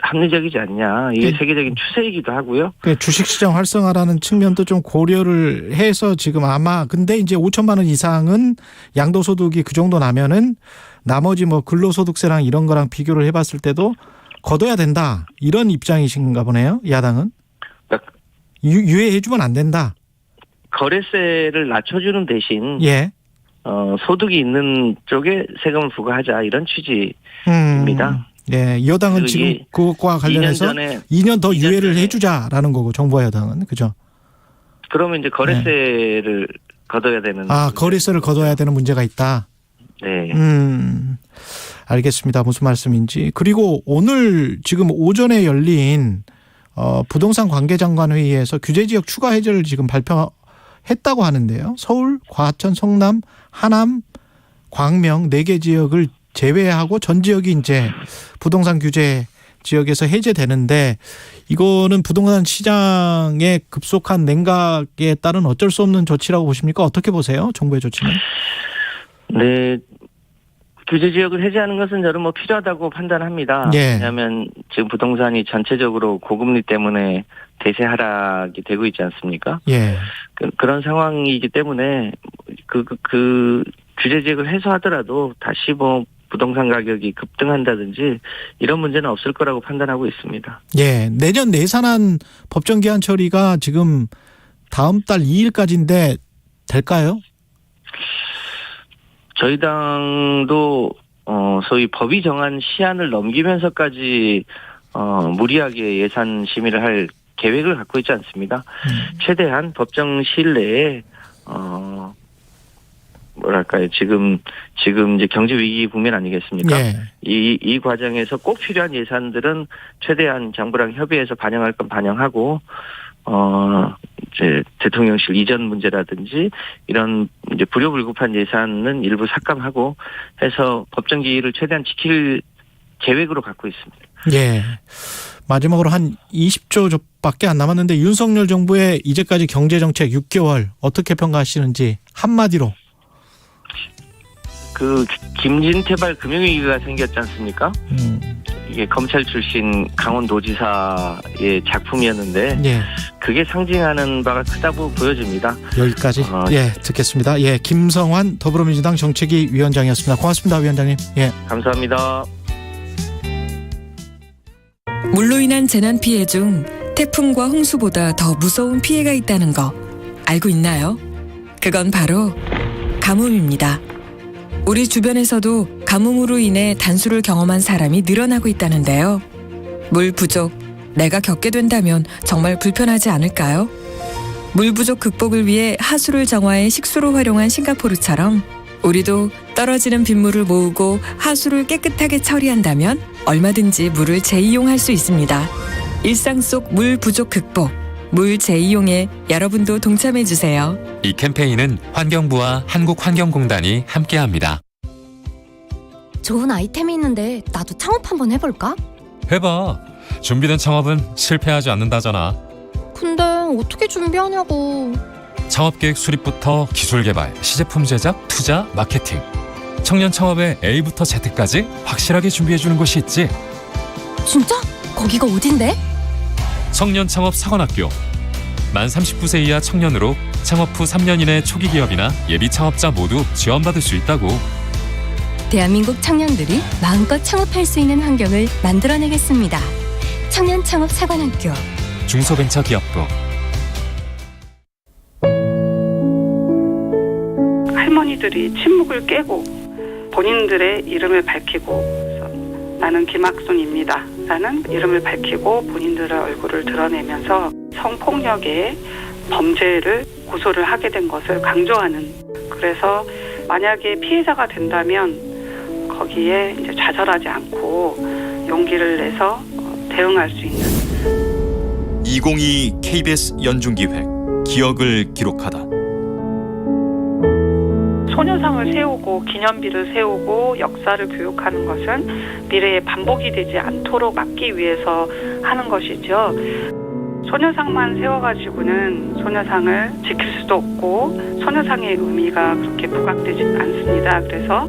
합리적이지 않냐. 이게 세계적인 추세이기도 하고요. 주식시장 활성화라는 측면도 좀 고려를 해서 지금 아마, 근데 이제 5천만 원 이상은 양도소득이 그 정도 나면은 나머지 뭐 근로소득세랑 이런 거랑 비교를 해봤을 때도 걷어야 된다, 이런 입장이신가 보네요, 야당은. 그러니까 유예해주면 안 된다. 거래세를 낮춰주는 대신 예. 소득이 있는 쪽에 세금을 부과하자, 이런 취지입니다. 예, 여당은 지금 그것과 관련해서 2년 더 유예를 해주자라는 거고, 정부와 여당은, 그죠? 그러면 이제 거래세를 걷어야 되는. 거래세를 걷어야 되는 문제가 있다. 네. 알겠습니다. 무슨 말씀인지. 그리고 오늘 지금 오전에 열린 부동산 관계장관 회의에서 규제지역 추가 해제를 지금 발표했다고 하는데요. 서울, 과천, 성남, 하남, 광명 4개 지역을 제외하고 전 지역이 이제 부동산 규제 지역에서 해제되는데, 이거는 부동산 시장의 급속한 냉각에 따른 어쩔 수 없는 조치라고 보십니까? 어떻게 보세요? 정부의 조치는? 네. 규제 지역을 해제하는 것은 저는 뭐 필요하다고 판단합니다. 예. 왜냐하면 지금 부동산이 전체적으로 고금리 때문에 대세 하락이 되고 있지 않습니까? 예. 그런 상황이기 때문에 그 규제 지역을 해소하더라도 다시 뭐 부동산 가격이 급등한다든지 이런 문제는 없을 거라고 판단하고 있습니다. 예. 내년 내산안 법정 기한 처리가 지금 다음 달 2일까지인데 될까요? 저희 당도 소위 법이 정한 시한을 넘기면서까지 무리하게 예산 심의를 할 계획을 갖고 있지 않습니다. 최대한 법정 시일 내에 뭐랄까요, 지금 이제 경제 위기 국면 아니겠습니까? 예. 이 과정에서 꼭 필요한 예산들은 최대한 정부랑 협의해서 반영할 건 반영하고 이제 대통령실 이전 문제라든지 이런 이제 불효불급한 예산은 일부 삭감하고 해서 법정 기일을 최대한 지킬 계획으로 갖고 있습니다. 예. 마지막으로 한 20조밖에 안 남았는데 윤석열 정부의 이제까지 경제정책 6개월 어떻게 평가하시는지 한마디로. 그 김진태발 금융위기가 생겼지 않습니까? 이게 검찰 출신 강원도지사의 작품이었는데 예. 그게 상징하는 바가 크다고 보여집니다. 여기까지 예 듣겠습니다. 예, 김성환 더불어민주당 정책위 위원장이었습니다. 고맙습니다, 위원장님. 예, 감사합니다. 물로 인한 재난 피해 중 태풍과 홍수보다 더 무서운 피해가 있다는 거 알고 있나요? 그건 바로 가뭄입니다. 우리 주변에서도 가뭄으로 인해 단수를 경험한 사람이 늘어나고 있다는데요. 물 부족, 내가 겪게 된다면 정말 불편하지 않을까요? 물 부족 극복을 위해 하수를 정화해 식수로 활용한 싱가포르처럼 우리도 떨어지는 빗물을 모으고 하수를 깨끗하게 처리한다면 얼마든지 물을 재이용할 수 있습니다. 일상 속 물 부족 극복, 물 재이용에 여러분도 동참해 주세요. 이 캠페인은 환경부와 한국환경공단이 함께합니다. 좋은 아이템이 있는데 나도 창업 한번 해볼까? 해봐. 준비된 창업은 실패하지 않는다잖아. 근데 어떻게 준비하냐고. 창업계획 수립부터 기술개발, 시제품 제작, 투자, 마케팅. 청년 창업의 A부터 Z까지 확실하게 준비해주는 곳이 있지. 진짜? 거기가 어딘데? 청년창업사관학교. 만 39세 이하 청년으로 창업 후 3년 이내 초기 기업이나 예비 창업자 모두 지원받을 수 있다고. 대한민국 청년들이 마음껏 창업할 수 있는 환경을 만들어내겠습니다. 청년창업사관학교. 중소벤처기업부. 할머니들이 침묵을 깨고 본인들의 이름을 밝히고 나는 김학순입니다. 라는 이름을 밝히고 본인들의 얼굴을 드러내면서 성폭력의 범죄를 고소를 하게 된 것을 강조하는, 그래서 만약에 피해자가 된다면 거기에 이제 좌절하지 않고 용기를 내서 대응할 수 있는 2022 KBS 연중기획 기억을 기록하다. 소녀상을 세우고 기념비를 세우고 역사를 교육하는 것은 미래에 반복이 되지 않도록 막기 위해서 하는 것이죠. 소녀상만 세워가지고는 소녀상을 지킬 수도 없고 소녀상의 의미가 그렇게 부각되지 않습니다. 그래서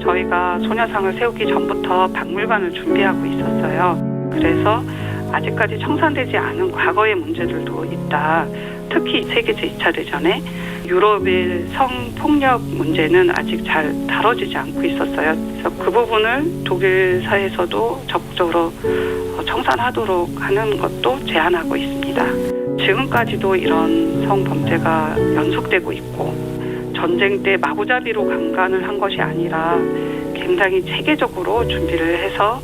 저희가 소녀상을 세우기 전부터 박물관을 준비하고 있었어요. 그래서 아직까지 청산되지 않은 과거의 문제들도 있다. 특히 세계 제2차 대전에 유럽의 성폭력 문제는 아직 잘 다뤄지지 않고 있었어요. 그래서 그 부분을 독일 사회에서도 적극적으로 청산하도록 하는 것도 제안하고 있습니다. 지금까지도 이런 성범죄가 연속되고 있고 전쟁 때 마구잡이로 강간을 한 것이 아니라 굉장히 체계적으로 준비를 해서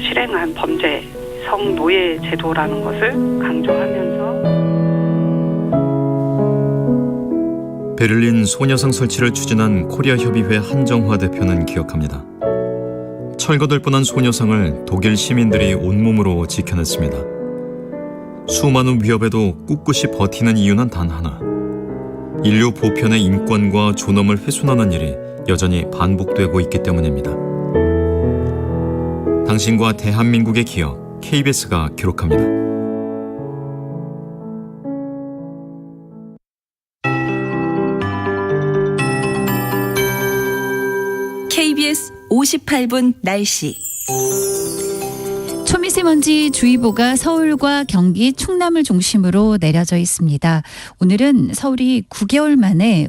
실행한 범죄, 성노예 제도라는 것을 강조하면서 베를린 소녀상 설치를 추진한 코리아협의회 한정화 대표는 기억합니다. 철거될 뻔한 소녀상을 독일 시민들이 온몸으로 지켜냈습니다. 수많은 위협에도 꿋꿋이 버티는 이유는 단 하나. 인류 보편의 인권과 존엄을 훼손하는 일이 여전히 반복되고 있기 때문입니다. 당신과 대한민국의 기억, KBS가 기록합니다. KBS 58분 날씨. 초미세먼지 주의보가 서울과 경기, 충남을 중심으로 내려져 있습니다. 오늘은 서울이 9개월 만에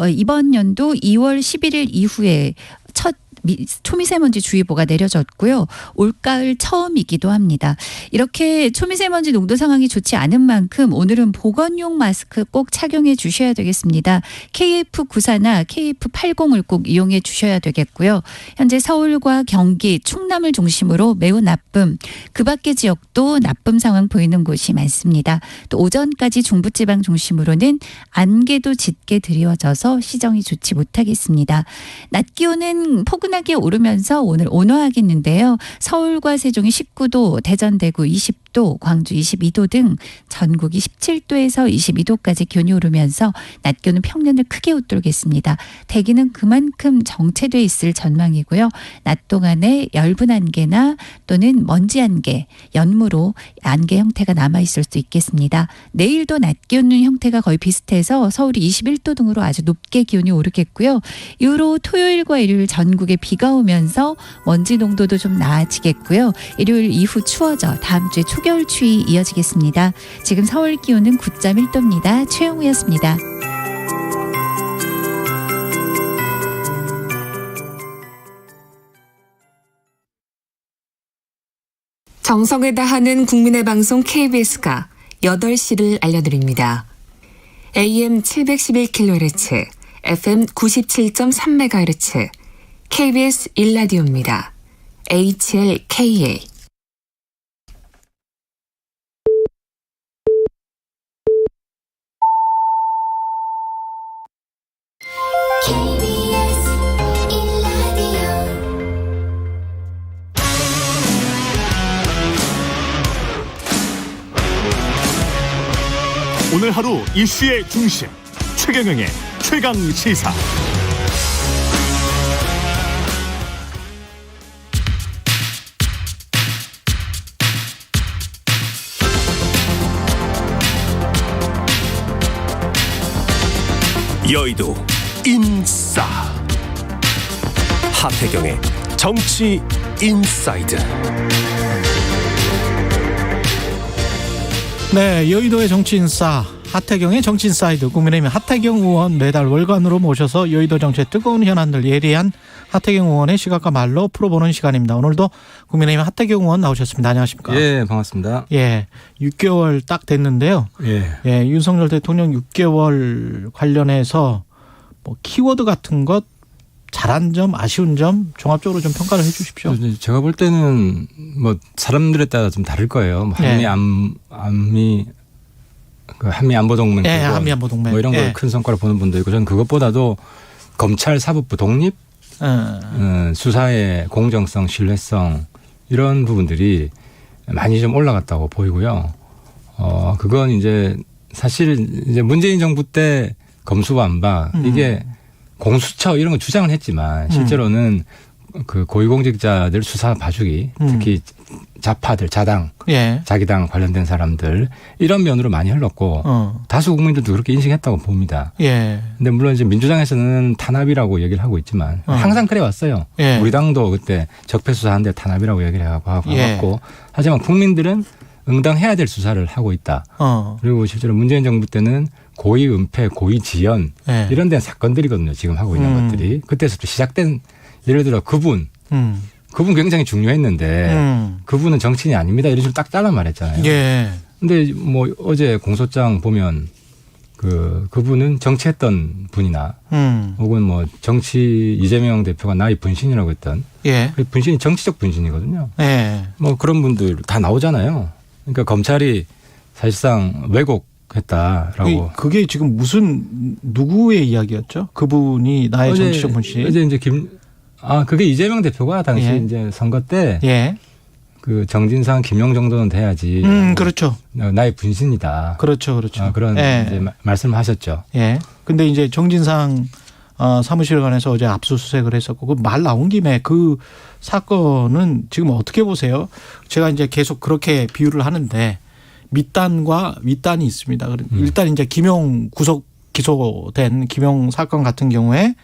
이번 연도 2월 11일 이후에 첫 초미세먼지 주의보가 내려졌고요. 올가을 처음이기도 합니다. 이렇게 초미세먼지 농도 상황이 좋지 않은 만큼 오늘은 보건용 마스크 꼭 착용해 주셔야 되겠습니다. KF94나 KF80을 꼭 이용해 주셔야 되겠고요. 현재 서울과 경기, 충남을 중심으로 매우 나쁨, 그 밖의 지역도 나쁨 상황 보이는 곳이 많습니다. 또 오전까지 중부지방 중심으로는 안개도 짙게 드리워져서 시정이 좋지 못하겠습니다. 낮 기온은 포근하게 오르면서 오늘 온화하겠는데요. 서울과 세종이 19도, 대전, 대구 20도, 20도, 광주 22도 등 전국이 17도에서 22도까지 기온이 오르면서 낮 기온은 평년을 크게 웃돌겠습니다. 대기는 그만큼 정체돼 있을 전망이고요. 낮 동안에 엷은 안개나 또는 먼지 안개, 연무로 안개 형태가 남아있을 수 있겠습니다. 내일도 낮 기온 형태가 거의 비슷해서 서울이 21도 등으로 아주 높게 기온이 오르겠고요. 이후로 토요일과 일요일 전국에 비가 오면서 먼지 농도도 좀 나아지겠고요. 일요일 이후 추워져 다음 주에 초겨울 추위 이어지겠습니다. 지금 서울 기온은 9.1도입니다. 최영우였습니다. 정성을 다하는 국민의 방송 KBS가 8시를 알려드립니다. AM 711kHz, FM 97.3MHz, KBS 1라디오입니다. HLKA. 오늘 하루 이슈의 중심 최경영의 최강 시사. 여의도 인싸 하태경의 정치 인사이드. 네, 여의도의 정치인싸 하태경의 정치인사이드. 국민의힘 하태경 의원 매달 월간으로 모셔서 여의도 정치의 뜨거운 현안들 예리한 하태경 의원의 시각과 말로 풀어보는 시간입니다. 오늘도 국민의힘 하태경 의원 나오셨습니다. 안녕하십니까? 예, 반갑습니다. 예, 6개월 딱 됐는데요. 예, 윤석열 대통령 6개월 관련해서 뭐 키워드 같은 것 잘한 점, 아쉬운 점 종합적으로 좀 평가를 해 주십시오. 제가 볼 때는 뭐 사람들에 따라 좀 다를 거예요. 뭐 한미 안보 동맹, 한미 안보 동맹, 뭐 이런 걸 큰 성과로 보는 분도 있고, 저는 그것보다도 검찰 사법부 독립, 수사의 공정성, 신뢰성 이런 부분들이 많이 좀 올라갔다고 보이고요. 그건 이제 사실 이제 문재인 정부 때 검수완박 이게 공수처 이런 거 주장을 했지만 실제로는 그 고위공직자들 수사 봐주기, 특히 좌파들, 자당, 자기 당 관련된 사람들 이런 면으로 많이 흘렀고 다수 국민들도 그렇게 인식했다고 봅니다. 근데 물론 이제 민주당에서는 탄압이라고 얘기를 하고 있지만 항상 그래 왔어요. 우리 당도 그때 적폐 수사하는데 탄압이라고 얘기를 하고 왔고, 하지만 국민들은 응당해야 될 수사를 하고 있다. 그리고 실제로 문재인 정부 때는 고의 은폐, 고의 지연 이런 데는 사건들이거든요. 지금 하고 있는 것들이. 그때서부터 시작된, 예를 들어 그분 굉장히 중요했는데 그분은 정치인이 아닙니다. 이런 식으로 딱 잘라 말했잖아요. 근데 뭐 어제 공소장 보면 그분은 정치했던 분이나 혹은 뭐 정치 이재명 대표가 나의 분신이라고 했던 그 분신이 정치적 분신이거든요. 뭐 그런 분들 다 나오잖아요. 그러니까 검찰이 사실상 왜곡했다라고. 그게 지금 무슨 누구의 이야기였죠? 그분이 나의 정치적 분신. 어제 이제 그게 이재명 대표가 당시 이제 선거 때 그 정진상, 김용 정도는 돼야지. 그렇죠. 나의 분신이다. 그렇죠. 그런 이제 말씀을 하셨죠. 근데 이제 정진상 사무실에 관해서 어제 압수수색을 했었고, 그 말 나온 김에 그 사건은 지금 어떻게 보세요? 제가 이제 계속 그렇게 비유를 하는데 밑단과 윗단이 있습니다. 일단 이제 김용 기소된 김용 사건 같은 경우에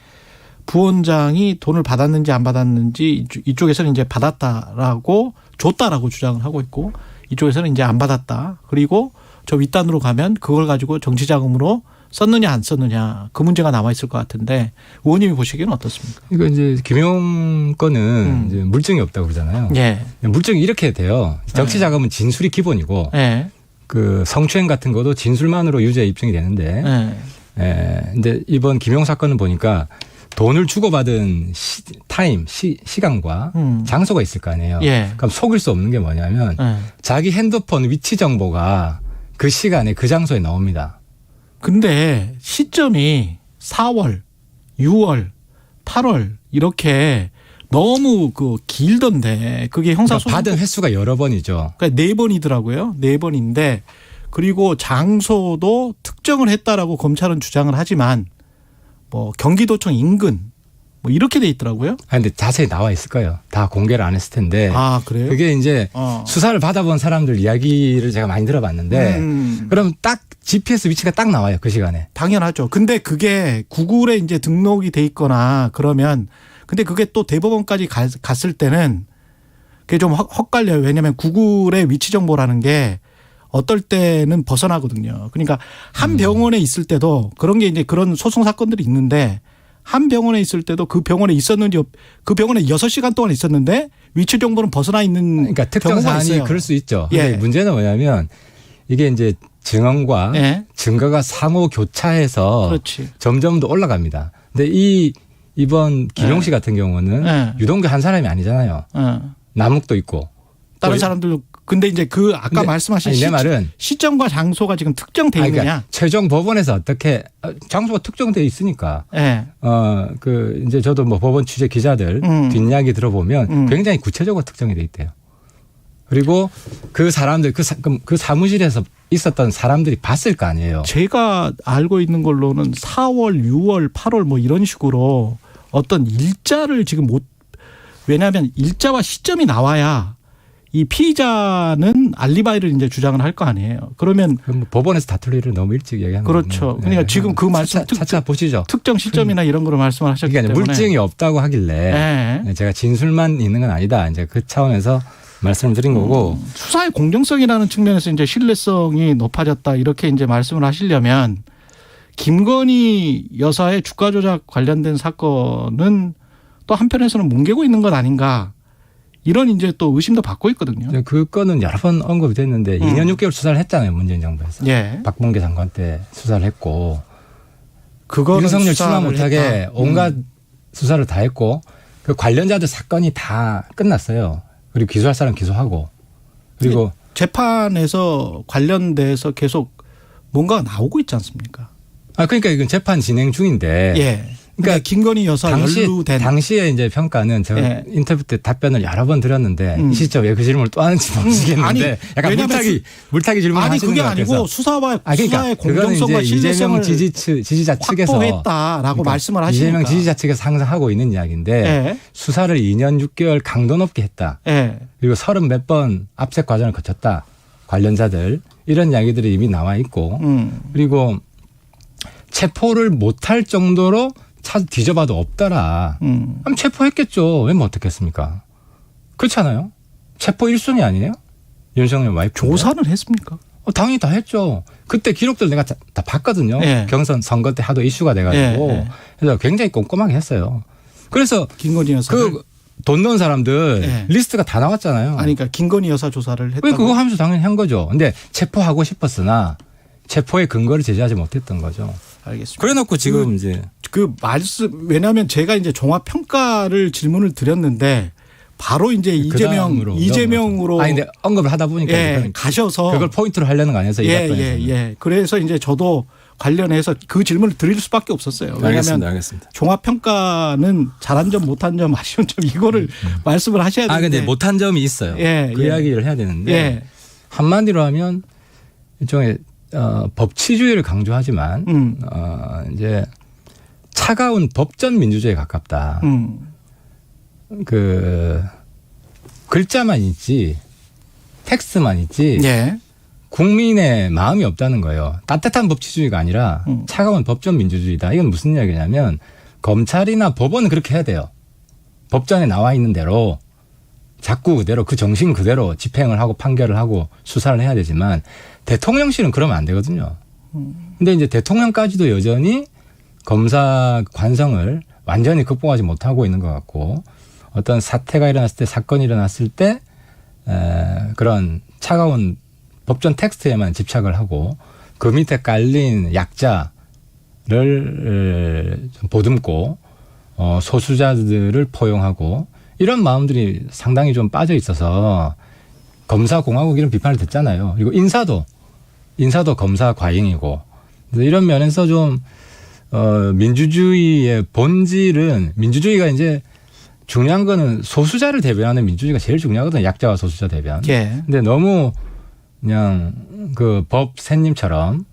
부원장이 돈을 받았는지 안 받았는지 이쪽에서는 이제 받았다라고 줬다라고 주장을 하고 있고, 이쪽에서는 이제 안 받았다. 그리고 저 윗단으로 가면 그걸 가지고 정치자금으로 썼느냐 안 썼느냐 그 문제가 남아 있을 것 같은데 의원님이 보시기에는 어떻습니까? 이거 이제 김용 건은 이제 물증이 없다고 그러잖아요. 물증이 이렇게 돼요. 정치자금은 진술이 기본이고 그 성추행 같은 것도 진술만으로 유죄 입증이 되는데, 근데 이번 김용 사건은 보니까 돈을 주고받은 시간과 장소가 있을 거 아니에요. 그럼 속일 수 없는 게 뭐냐면 자기 핸드폰 위치 정보가 그 시간에 그 장소에 나옵니다. 근데 시점이 4월, 6월, 8월 이렇게 너무 길던데 그게 형사소송 받은 횟수가 여러 번이죠. 그러니까 4번이더라고요. 4번인데 그리고 장소도 특정을 했다라고 검찰은 주장을 하지만 뭐 경기도청 인근 뭐 이렇게 돼 있더라고요. 근데 자세히 나와 있을 거예요. 다 공개를 안 했을 텐데. 아, 그래요? 그게 이제 수사를 받아본 사람들 이야기를 제가 많이 들어봤는데 그럼 딱 GPS 위치가 딱 나와요. 그 시간에. 당연하죠. 근데 그게 구글에 이제 등록이 돼 있거나 그러면 근데 그게 또 대법원까지 갔을 때는 그게 좀 헛갈려요. 왜냐하면 구글의 위치 정보라는 게 어떨 때는 벗어나거든요. 그러니까 한 병원에 있을 때도 그런 게 이제 그런 소송 사건들이 있는데 한 병원에 있을 때도 그 병원에 있었는지 그 병원에 6시간 동안 있었는데 위치 정보는 벗어나 있는 그러니까 특정 사안이 있어요. 그럴 수 있죠. 예. 근데 문제는 뭐냐면 이게 이제 증언과 증거가 상호 교차해서 그렇지. 점점 더 올라갑니다. 근데 이번 김용 씨 같은 경우는 유동규 한 사람이 아니잖아요. 남욱도 있고 다른 사람들도 근데 이제 아까 말씀하신 내 말은 시점과 장소가 지금 특정돼 있느냐? 그러니까 최종 법원에서 어떻게 장소가 특정돼 있으니까. 이제 저도 뭐 법원 취재 기자들 뒷이야기 들어보면 굉장히 구체적으로 특정이 돼 있대요. 그리고 그 사람들 그 사무실에서 있었던 사람들이 봤을 거 아니에요. 제가 알고 있는 걸로는 4월, 6월, 8월 뭐 이런 식으로 어떤 일자를 지금 왜냐하면 일자와 시점이 나와야 이 피의자는 알리바이를 이제 주장을 할 거 아니에요. 그러면 법원에서 다툴 일을 너무 일찍 얘기하는 거죠. 그렇죠. 그러니까 지금 그 말씀 차차 보시죠. 특정 시점이나 이런 거로 말씀을 하셨기 그러니까 때문에 물증이 없다고 하길래 제가 진술만 있는 건 아니다. 이제 그 차원에서 말씀을 드린 거고 수사의 공정성이라는 측면에서 이제 신뢰성이 높아졌다 이렇게 이제 말씀을 하시려면 김건희 여사의 주가 조작 관련된 사건은 또 한편에서는 뭉개고 있는 것 아닌가. 이런 이제 또 의심도 받고 있거든요. 그 건은 여러 번 언급이 됐는데 2년 6개월 수사를 했잖아요. 문재인 정부에서. 박범계 장관 때 수사를 했고. 윤석열 출마 못하게 온갖 수사를 다 했고 그 관련자들 사건이 다 끝났어요. 그리고 기소할 사람 기소하고. 그리고 재판에서 관련돼서 계속 뭔가 나오고 있지 않습니까? 그러니까 이건 재판 진행 중인데. 그러니까 김건희 여사 연루된 당시에 이제 평가는 제가 인터뷰 때 답변을 여러 번 드렸는데 이 시점에 왜 그 질문을 또 하는지 모르겠는데 약간 물타기 질문을 하시는 것 같아서. 그게 아니고 수사의 공정성과 이재명 신뢰성을 지지자 측에서 확보했다라고 말씀을 하시니까. 이재명 지지자 측에서 항상 하고 있는 이야기인데 수사를 2년 6개월 강도 높게 했다. 그리고 30 몇 번 압색 과정을 거쳤다. 관련자들 이런 이야기들이 이미 나와 있고 그리고 체포를 못할 정도로 뒤져봐도 없더라. 그럼 체포했겠죠. 왜 못했겠습니까? 그렇잖아요. 체포 1순위 아니에요? 윤석열 와이프. 조사는 했습니까? 당연히 다 했죠. 그때 기록들 내가 다 봤거든요. 경선 선거 때 하도 이슈가 돼가지고. 그래서 굉장히 꼼꼼하게 했어요. 그래서 김건희 여사 돈 넣은 사람들 리스트가 다 나왔잖아요. 그러니까 김건희 여사 조사를 했다고. 왜 그거 하면서 당연히 한 거죠. 근데 체포하고 싶었으나 체포의 근거를 제시하지 못했던 거죠. 알겠습니다. 그래놓고 지금 이제 왜냐하면 제가 이제 종합 평가를 질문을 드렸는데 바로 이제 이재명으로 근데 언급을 하다 보니까 가셔서 그걸 포인트로 하려는 거 아니었어요? 그래서 이제 저도 관련해서 그 질문을 드릴 수밖에 없었어요. 왜냐하면 알겠습니다. 종합 평가는 잘한 점, 못한 점, 아쉬운 점 이거를 말씀을 하셔야 되는데. 근데 못한 점이 있어요. 그 이야기를 해야 되는데 한마디로 하면 일종의 법치주의를 강조하지만 이제 차가운 법전 민주주의에 가깝다. 그 글자만 있지 텍스트만 있지 국민의 마음이 없다는 거예요. 따뜻한 법치주의가 아니라 차가운 법전 민주주의다. 이건 무슨 이야기냐면 검찰이나 법원은 그렇게 해야 돼요. 법전에 나와 있는 대로 자꾸 그대로 그 정신 그대로 집행을 하고 판결을 하고 수사를 해야 되지만 대통령실은 그러면 안 되거든요. 근데 이제 대통령까지도 여전히 검사 관성을 완전히 극복하지 못하고 있는 것 같고 어떤 사태가 일어났을 때 사건이 일어났을 때 그런 차가운 법전 텍스트에만 집착을 하고 그 밑에 깔린 약자를 좀 보듬고 소수자들을 포용하고 이런 마음들이 상당히 좀 빠져 있어서 검사공화국 이런 비판을 듣잖아요. 그리고 인사도 검사 과잉이고 이런 면에서 좀 민주주의의 본질은 민주주의가 이제 중요한 거는 소수자를 대변하는 민주주의가 제일 중요하거든요. 약자와 소수자 대변. 예. 근데 너무 그냥 그 법 샌님처럼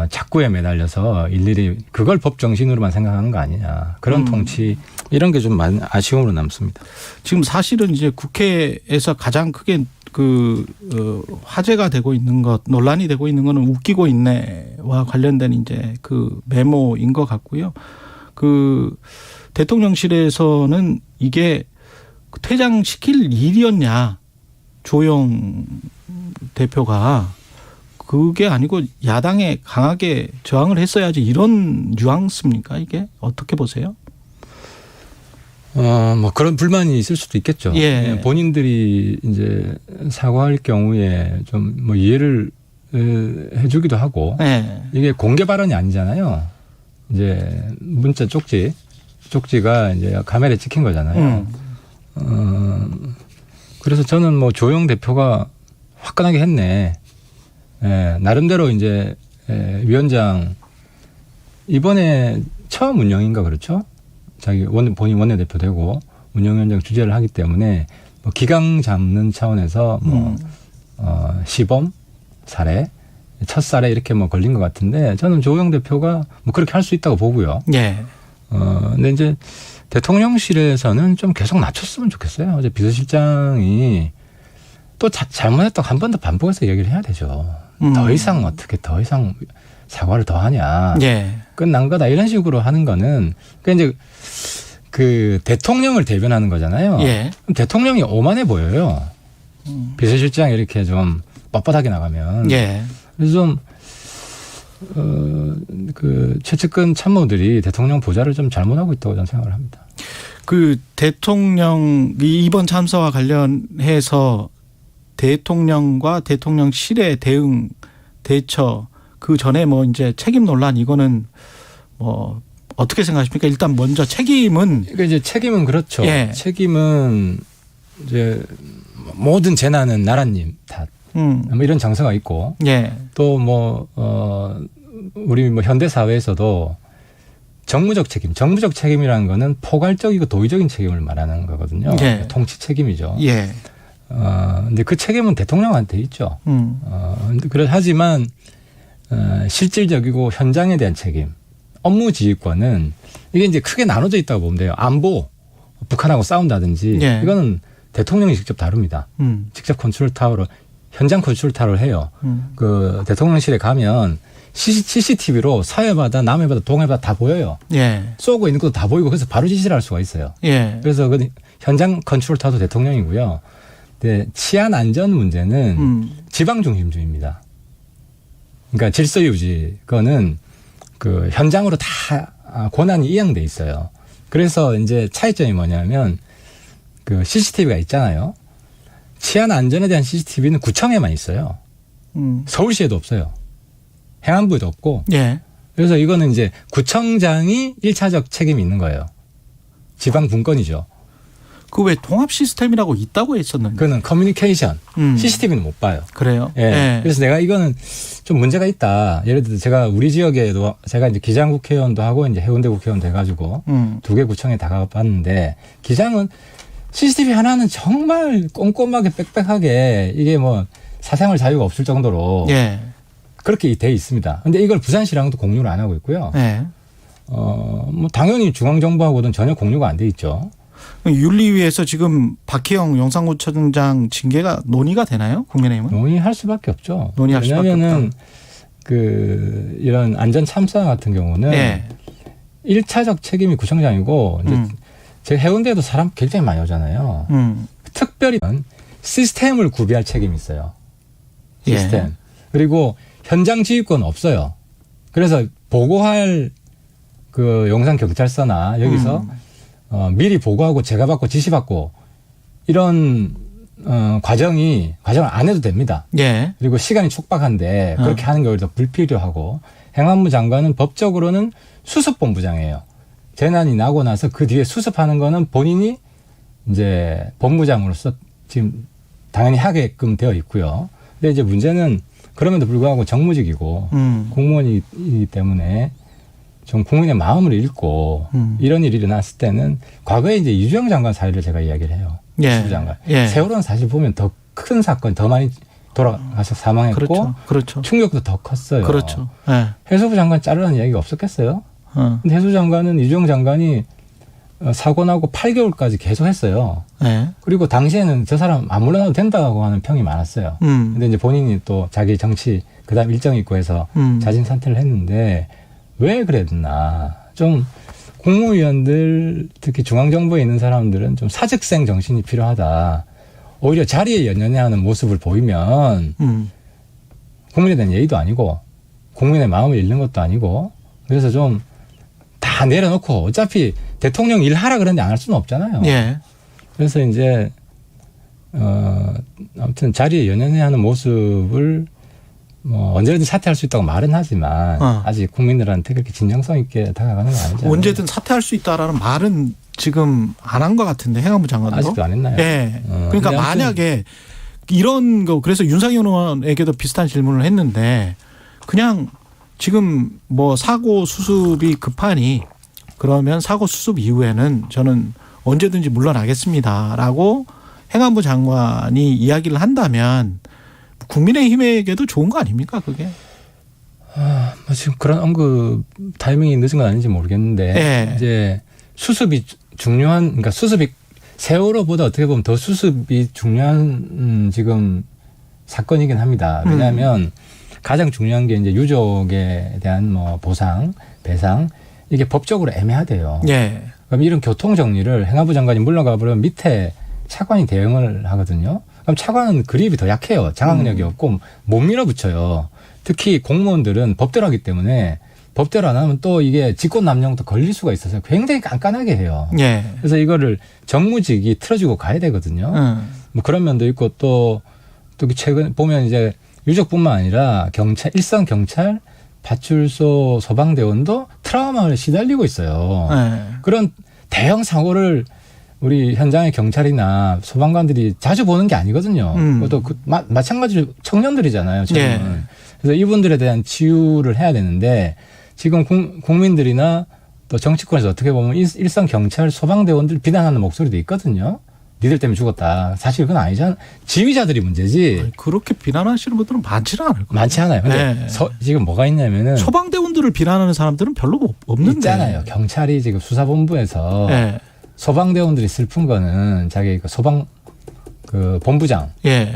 착구에 매달려서 일일이 그걸 법 정신으로만 생각하는 거 아니냐. 그런 통치 이런 게 좀 많이 아쉬움으로 남습니다. 지금 사실은 이제 국회에서 가장 크게 화제가 되고 있는 것, 논란이 되고 있는 거는 웃기고 있네와 관련된 이제 그 메모인 것 같고요. 그 대통령실에서는 이게 퇴장시킬 일이었냐, 조영 대표가. 그게 아니고 야당에 강하게 저항을 했어야지, 이런 뉘앙스입니까 이게? 어떻게 보세요? 뭐 그런 불만이 있을 수도 있겠죠. 예. 본인들이 이제 사과할 경우에 좀 뭐 이해를 해주기도 하고. 예. 이게 공개 발언이 아니잖아요. 이제 문자 쪽지가 이제 카메라에 찍힌 거잖아요. 그래서 저는 뭐 조영 대표가 화끈하게 했네. 예, 나름대로 이제 위원장 이번에 처음 운영인가 그렇죠? 자기 본인 원내대표 되고 운영위원장 주재를 하기 때문에 뭐 기강 잡는 차원에서 뭐 시범 사례, 첫 사례 이렇게 뭐 걸린 것 같은데 저는 조영 대표가 뭐 그렇게 할 수 있다고 보고요. 예. 근데 이제 대통령실에서는 좀 계속 낮췄으면 좋겠어요. 어제 비서실장이 또 잘못했다고 한 번 더 반복해서 얘기를 해야 되죠. 더 이상 사과를 더 하냐. 예. 끝난 거다. 이런 식으로 하는 거는 그러니까 이제 그 대통령을 대변하는 거잖아요. 예. 그럼 대통령이 오만해 보여요. 비서실장이 이렇게 좀 뻣뻣하게 나가면. 예. 그래서 좀 그 최측근 참모들이 대통령 보좌를 좀 잘못하고 있다고 저는 생각을 합니다. 그 대통령 이번 참사와 관련해서 대통령과 대통령실의 대응 대처 그 전에 뭐 이제 책임 논란 이거는 뭐 어떻게 생각하십니까? 일단 먼저 책임은 그러니까 이제 책임은 그렇죠. 예. 책임은 이제 모든 재난은 나라님 탓. 뭐 이런 정서가 있고. 예. 또 뭐 우리 뭐 현대 사회에서도 정무적 책임이라는 거는 포괄적이고 도의적인 책임을 말하는 거거든요. 예. 통치 책임이죠. 예. 근데 그 책임은 대통령한테 있죠. 하지만 실질적이고 현장에 대한 책임, 업무 지휘권은 이게 이제 크게 나눠져 있다고 보면 돼요. 안보, 북한하고 싸운다든지 예. 이거는 대통령이 직접 다룹니다. 직접 컨트롤 타워로 현장 컨트롤 타워를 해요. 그 대통령실에 가면 CCTV로 서해바다, 남해바다, 동해바다 다 보여요. 예. 쏘고 있는 것도 다 보이고 그래서 바로 지시를 할 수가 있어요. 예. 그래서 그 현장 컨트롤 타워도 대통령이고요. 근데 치안 안전 문제는 지방 중심주의입니다. 그러니까 질서 유지 그거는 그 현장으로 다 권한이 이양돼 있어요. 그래서 이제 차이점이 뭐냐면 그 CCTV가 있잖아요. 치안 안전에 대한 CCTV는 구청에만 있어요. 서울시에도 없어요. 행안부에도 없고. 예. 그래서 이거는 이제 구청장이 1차적 책임이 있는 거예요. 지방 분권이죠. 그 왜 통합 시스템이라고 있다고 했었는데. 그거는 커뮤니케이션. CCTV는 못 봐요. 그래요? 예. 예. 그래서 내가 이거는 좀 문제가 있다. 예를 들어 제가 우리 지역에도 제가 이제 기장 국회의원도 하고 이제 해운대 국회의원도 해가지고 2개 구청에 다 가봤는데 기장은 CCTV 하나는 정말 꼼꼼하게 빽빽하게 이게 뭐 사생활 자유가 없을 정도로 예. 그렇게 돼 있습니다. 근데 이걸 부산시랑도 공유를 안 하고 있고요. 예. 뭐 당연히 중앙정부하고는 전혀 공유가 안 돼 있죠. 윤리위에서 지금 박희영 용산구청장 징계가 논의가 되나요? 국민의힘은? 논의할 수밖에 없죠. 논의할 수밖에 왜냐하면은 없다. 그 이런 안전 참사 같은 경우는 예. 1차적 책임이 구청장이고 이제 제가 해운대에도 사람 굉장히 많이 오잖아요. 특별히 시스템을 구비할 책임이 있어요. 시스템. 예. 그리고 현장 지휘권 없어요. 그래서 보고할 그 용산경찰서나 여기서 미리 보고하고 제가받고 지시받고 이런 과정을 안 해도 됩니다. 예. 그리고 시간이 촉박한데 그렇게 하는 게 오히려 불필요하고 행안부 장관은 법적으로는 수습본부장이에요. 재난이 나고 나서 그 뒤에 수습하는 거는 본인이 이제 본부장으로서 지금 당연히 하게끔 되어 있고요. 근데 이제 문제는 그럼에도 불구하고 정무직이고 공무원이기 때문에 좀 국민의 마음을 읽고 이런 일이 일어났을 때는 과거에 이제 이주영 장관 사례를 제가 이야기를 해요. 예. 장관. 예. 세월호는 사실 보면 더 큰 사건, 더 많이 돌아가서 사망했고 그렇죠. 그렇죠. 충격도 더 컸어요. 그렇죠. 예. 해수부 장관 자르라는 이야기가 없었겠어요? 근데 해수부 장관은 이주영 장관이 사고 나고 8개월까지 계속 했어요. 예. 그리고 당시에는 저 사람 안 물러나도 된다고 하는 평이 많았어요. 근데 이제 본인이 또 자기 정치 그다음 일정이 있고 해서 자진 사퇴를 했는데 왜 그랬나? 좀 국무위원들 특히 중앙정부에 있는 사람들은 좀 사직생 정신이 필요하다. 오히려 자리에 연연해하는 모습을 보이면 국민에 대한 예의도 아니고 국민의 마음을 잃는 것도 아니고 그래서 좀 다 내려놓고 어차피 대통령 일하라 그러는데 안 할 수는 없잖아요. 예. 그래서 이제 아무튼 자리에 연연해하는 모습을 뭐 언제든 사퇴할 수 있다고 말은 하지만 아직 국민들한테 그렇게 진정성 있게 다가가는 건 아니죠. 언제든 사퇴할 수 있다라는 말은 지금 안 한 것 같은데 행안부 장관도 아직도 안 했나요? 예. 그러니까 만약에 이런 거 그래서 윤상현 의원에게도 비슷한 질문을 했는데 그냥 지금 뭐 사고 수습이 급하니 그러면 사고 수습 이후에는 저는 언제든지 물러나겠습니다라고 행안부 장관이 이야기를 한다면 국민의힘에게도 좋은 거 아닙니까 그게? 뭐 지금 그런 언급 타이밍이 늦은 건 아닌지 모르겠는데 예. 이제 수습이 중요한 그러니까 수습이 세월호보다 어떻게 보면 더 수습이 중요한 지금 사건이긴 합니다. 왜냐하면 가장 중요한 게 이제 유족에 대한 뭐 보상, 배상 이게 법적으로 애매하대요. 예. 그럼 이런 교통 정리를 행안부 장관이 물러가 버리면 밑에 차관이 대응을 하거든요. 그럼 차관은 그립이 더 약해요. 장악력이 없고 못 밀어붙여요. 특히 공무원들은 법대로 하기 때문에 법대로 안 하면 또 이게 직권남용도 걸릴 수가 있어서 굉장히 깐깐하게 해요. 예. 그래서 이거를 정무직이 틀어주고 가야 되거든요. 뭐 그런 면도 있고 또 최근 보면 이제 유족뿐만 아니라 경찰, 일선 경찰, 파출소 소방대원도 트라우마를 시달리고 있어요. 그런 대형 사고를 우리 현장의 경찰이나 소방관들이 자주 보는 게 아니거든요. 그것도 마찬가지로 청년들이잖아요. 예. 그래서 이분들에 대한 치유를 해야 되는데 지금 국민들이나 또 정치권에서 어떻게 보면 일선 경찰 소방대원들 비난하는 목소리도 있거든요. 니들 때문에 죽었다. 사실 그건 아니잖아. 지휘자들이 문제지. 아니, 그렇게 비난하시는 분들은 많지는 않을 거예요. 많지 않아요. 근데 네. 지금 뭐가 있냐면은 소방대원들을 비난하는 사람들은 별로 없는데. 있잖아요. 경찰이 지금 수사본부에서 네. 소방대원들이 슬픈 거는 자기 그 소방 그 본부장, 예.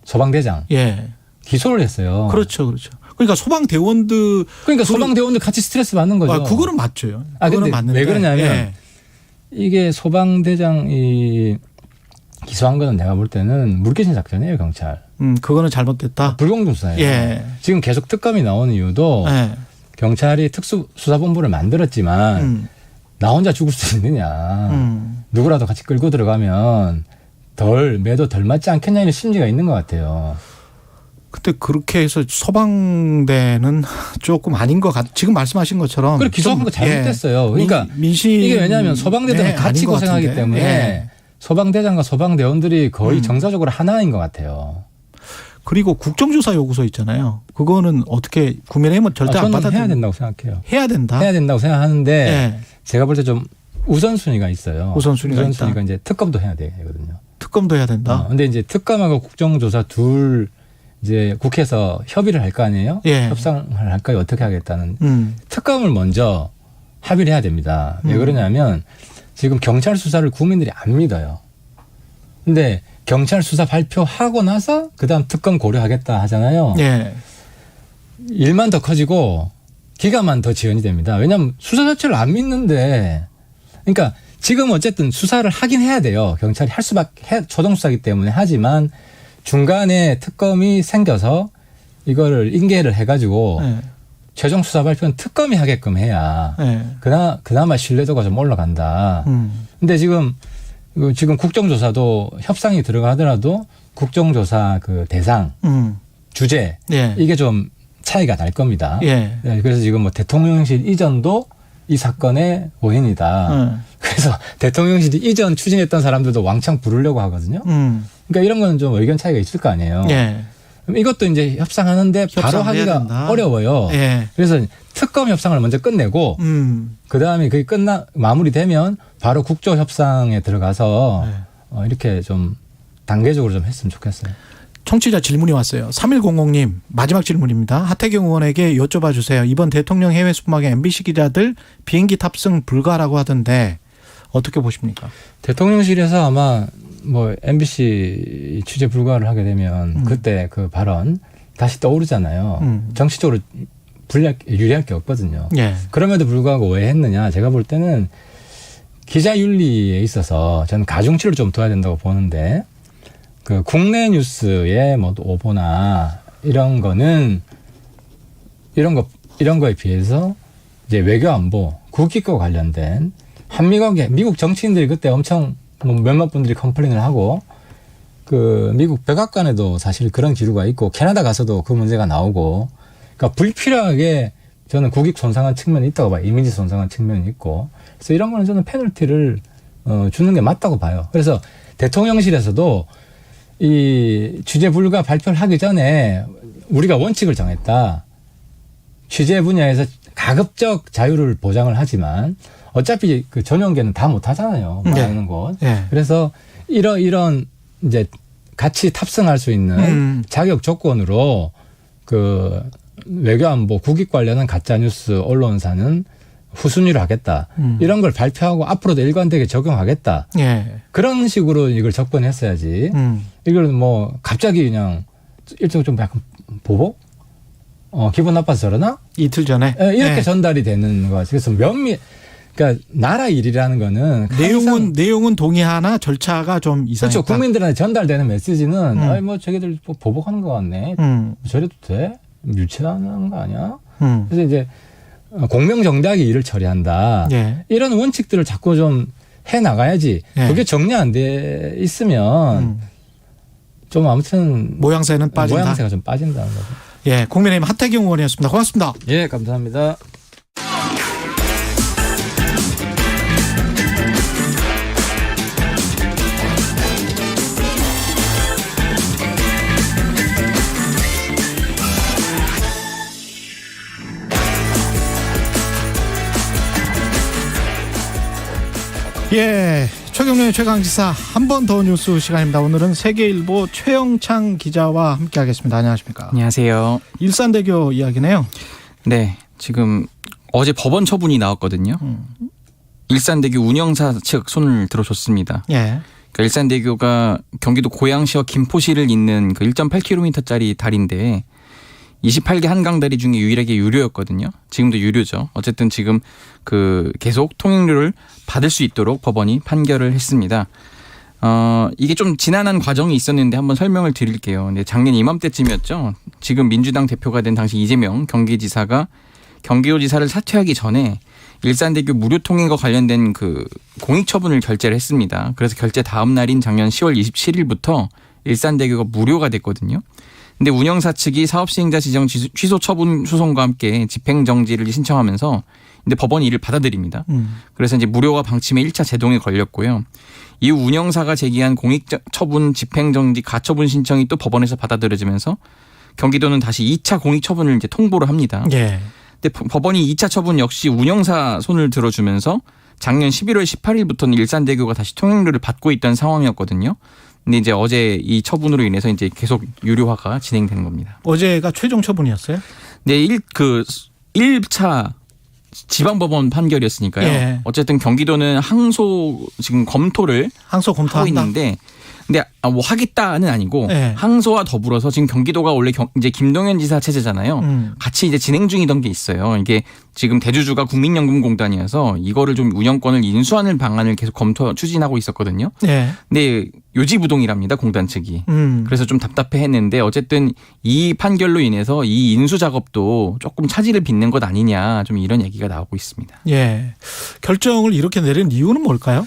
소방대장, 예. 기소를 했어요. 그렇죠, 그렇죠. 그러니까 소방대원들 소방대원들 같이 스트레스 받는 거죠. 그거는 맞죠. 근데 그거는 맞는데 왜 그러냐면 예. 이게 소방대장이 기소한 거는 내가 볼 때는 물귀신 작전이에요, 경찰. 그거는 잘못됐다. 불공정 수사예요. 예. 지금 계속 특검이 나오는 이유도 예. 경찰이 특수수사본부를 만들었지만 나 혼자 죽을 수 있느냐. 누구라도 같이 끌고 들어가면 매도 덜 맞지 않겠냐 이런 심리가 있는 것 같아요. 근데 그렇게 해서 소방대는 조금 아닌 것 같. 지금 말씀하신 것처럼. 그래 기소한 거 잘못됐어요. 그러니까 민심 이게 왜냐하면 소방대들은 같이 고생하기 같은데. 때문에 예. 소방대장과 소방대원들이 거의 정서적으로 하나인 것 같아요. 그리고 국정조사 요구서 있잖아요. 그거는 어떻게 국민의힘은 절대 안 받아들여요. 해야 된다고 생각해요. 해야 된다. 해야 된다고 생각하는데 예. 제가 볼 때 좀 우선순위가 있어요. 우선순위가 있다. 이제 특검도 해야 되거든요. 특검도 해야 된다. 근데 이제 특검하고 국정조사 둘 이제 국회에서 협의를 할 거 아니에요? 예. 협상을 할까요? 어떻게 하겠다는. 특검을 먼저 합의를 해야 됩니다. 왜 그러냐면 지금 경찰 수사를 국민들이 안 믿어요. 근데 경찰 수사 발표하고 나서 그다음 특검 고려하겠다 하잖아요. 예. 일만 더 커지고 기간만 더 지연이 됩니다. 왜냐하면 수사 자체를 안 믿는데 그러니까 지금 어쨌든 수사를 하긴 해야 돼요. 경찰이 할 수밖에 초동 수사이기 때문에 하지만 중간에 특검이 생겨서 이거를 인계를 해가지고 최종 수사 발표는 특검이 하게끔 해야 그나마 신뢰도가 좀 올라간다. 근데 지금 국정조사도 협상이 들어가더라도 국정조사 그 대상 주제 이게 좀 차이가 날 겁니다. 예. 그래서 지금 뭐 대통령실 이전도 이 사건의 원인이다. 그래서 대통령실 이전 추진했던 사람들도 왕창 부르려고 하거든요. 그러니까 이런 거는 좀 의견 차이가 있을 거 아니에요. 예. 이것도 이제 협상하는데 바로 하기가 된다. 어려워요. 예. 그래서 특검 협상을 먼저 끝내고 그 다음에 그게 마무리되면 바로 국조 협상에 들어가서 이렇게 좀 단계적으로 좀 했으면 좋겠어요. 청취자 질문이 왔어요. 3100님 마지막 질문입니다. 하태경 의원에게 여쭤봐 주세요. 이번 대통령 해외 순방에 MBC 기자들 비행기 탑승 불가라고 하던데 어떻게 보십니까? 대통령실에서 아마 뭐 MBC 취재 불가를 하게 되면 그때 그 발언 다시 떠오르잖아요. 정치적으로 유리할 게 없거든요. 예. 그럼에도 불구하고 왜 했느냐? 제가 볼 때는 기자 윤리에 있어서 저는 가중치를 좀 둬야 된다고 보는데 그 국내 뉴스의 뭐 오보나 이런 거는 이런 거에 비해서 이제 외교 안보, 국익과 관련된 한미관계, 미국 정치인들이 그때 엄청 뭐 몇몇 분들이 컴플레인을 하고 그 미국 백악관에도 사실 그런 기류가 있고 캐나다 가서도 그 문제가 나오고 그러니까 불필요하게 저는 국익 손상한 측면이 있다고 봐요. 이미지 손상한 측면이 있고 그래서 이런 거는 저는 페널티를 주는 게 맞다고 봐요. 그래서 대통령실에서도 이 취재 불가 발표를 하기 전에 우리가 원칙을 정했다. 취재 분야에서 가급적 자유를 보장을 하지만 어차피 그 전용계는 다 못 하잖아요. 말하는 곳. 네. 그래서 이런 이제 같이 탑승할 수 있는 자격 조건으로 그 외교안보 국익 관련한 가짜뉴스 언론사는 후순위로 하겠다. 이런 걸 발표하고 앞으로도 일관되게 적용하겠다. 예. 그런 식으로 이걸 접근했어야지. 이걸 뭐 갑자기 그냥 일종의 좀 약간 보복? 기분 나빠서 저러나? 이틀 전에? 이렇게 예. 전달이 되는 거지. 그래서 그러니까 나라 일이라는 거는 내용은 동의하나 절차가 좀 이상했다. 그렇죠. 국민들한테 전달되는 메시지는 아이 뭐 저기들 보복하는 것 같네. 저래도 돼? 유치하는 거 아니야? 그래서 이제 공명정대하게 일을 처리한다. 예. 이런 원칙들을 자꾸 좀 해 나가야지. 예. 그게 정리 안 돼 있으면 좀 아무튼 모양새는 빠진다. 모양새가 좀 빠진다는 거죠. 예, 국민의힘 하태경 의원이었습니다. 고맙습니다. 예, 감사합니다. 예, 최경련의 최강지사 한 번 더 뉴스 시간입니다. 오늘은 세계일보 최영창 기자와 함께하겠습니다. 안녕하십니까? 안녕하세요. 일산대교 이야기네요. 네, 지금 어제 법원 처분이 나왔거든요. 일산대교 운영사 측 손을 들어줬습니다. 예. 그러니까 일산대교가 경기도 고양시와 김포시를 잇는 그 1.8km짜리 다리인데 28개 한강다리 중에 유일하게 유료였거든요. 지금도 유료죠. 어쨌든 지금 그 계속 통행료를 받을 수 있도록 법원이 판결을 했습니다. 이게 좀 지난한 과정이 있었는데 한번 설명을 드릴게요. 근데 작년 이맘때쯤이었죠. 지금 민주당 대표가 된 당시 이재명 경기지사가 경기도지사를 사퇴하기 전에 일산대교 무료 통행과 관련된 그 공익처분을 결재를 했습니다. 그래서 결재 다음 날인 작년 10월 27일부터 일산대교가 무료가 됐거든요. 근데 운영사 측이 사업시행자 지정 취소 처분 소송과 함께 집행정지를 신청하면서 근데 법원이 이를 받아들입니다. 그래서 이제 무료화 방침의 1차 제동이 걸렸고요. 이후 운영사가 제기한 공익처분 집행정지 가처분 신청이 또 법원에서 받아들여지면서 경기도는 다시 2차 공익처분을 이제 통보를 합니다. 예. 근데 법원이 2차 처분 역시 운영사 손을 들어주면서 작년 11월 18일부터는 일산대교가 다시 통행료를 받고 있던 상황이었거든요. 근데 이제 어제 이 처분으로 인해서 이제 계속 유료화가 진행되는 겁니다. 어제가 최종 처분이었어요? 네, 1차 지방법원 판결이었으니까요. 예. 어쨌든 경기도는 항소 지금 검토를 하고 있는데 근데 뭐 하겠다는 아니고 예. 항소와 더불어서 지금 경기도가 원래 이제 김동연 지사 체제잖아요. 같이 이제 진행 중이던 게 있어요. 이게 지금 대주주가 국민연금공단이어서 이거를 좀 운영권을 인수하는 방안을 계속 추진하고 있었거든요. 예. 근데 요지부동이랍니다. 공단 측이. 그래서 좀 답답해했는데 어쨌든 이 판결로 인해서 이 인수 작업도 조금 차질을 빚는 것 아니냐 좀 이런 얘기가 나오고 있습니다. 예. 결정을 이렇게 내린 이유는 뭘까요?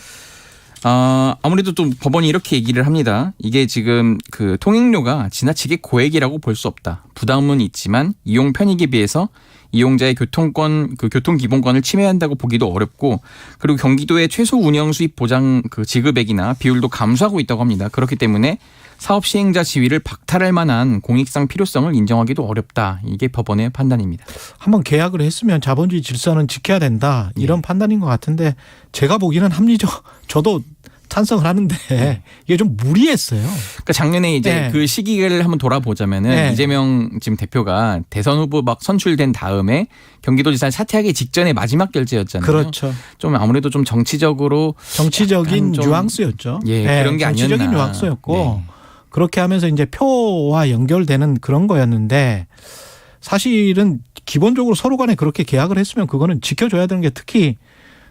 아무래도 또 법원이 이렇게 얘기를 합니다. 이게 지금 그 통행료가 지나치게 고액이라고 볼 수 없다. 부담은 있지만 이용 편익에 비해서 이용자의 교통기본권을 침해한다고 보기도 어렵고 그리고 경기도의 최소 운영 수입 보장 지급액이나 비율도 감소하고 있다고 합니다. 그렇기 때문에 사업 시행자 지위를 박탈할 만한 공익상 필요성을 인정하기도 어렵다. 이게 법원의 판단입니다. 한번 계약을 했으면 자본주의 질서는 지켜야 된다. 이런 판단인 것 같은데 제가 보기에는 합리적. 저도 찬성을 하는데 이게 좀 무리했어요. 그러니까 작년에 이제 네. 그 시기를 한번 돌아보자면은 네. 이재명 지금 대표가 대선 후보 막 선출된 다음에 경기도지사 사퇴하기 직전에 마지막 결재였잖아요. 그렇죠. 좀 아무래도 좀 정치적인 뉘앙스였죠. 예, 그런 게 아니었나. 정치적인 뉘앙스였고 네. 그렇게 하면서 이제 표와 연결되는 그런 거였는데 사실은 기본적으로 서로 간에 그렇게 계약을 했으면 그거는 지켜줘야 되는 게 특히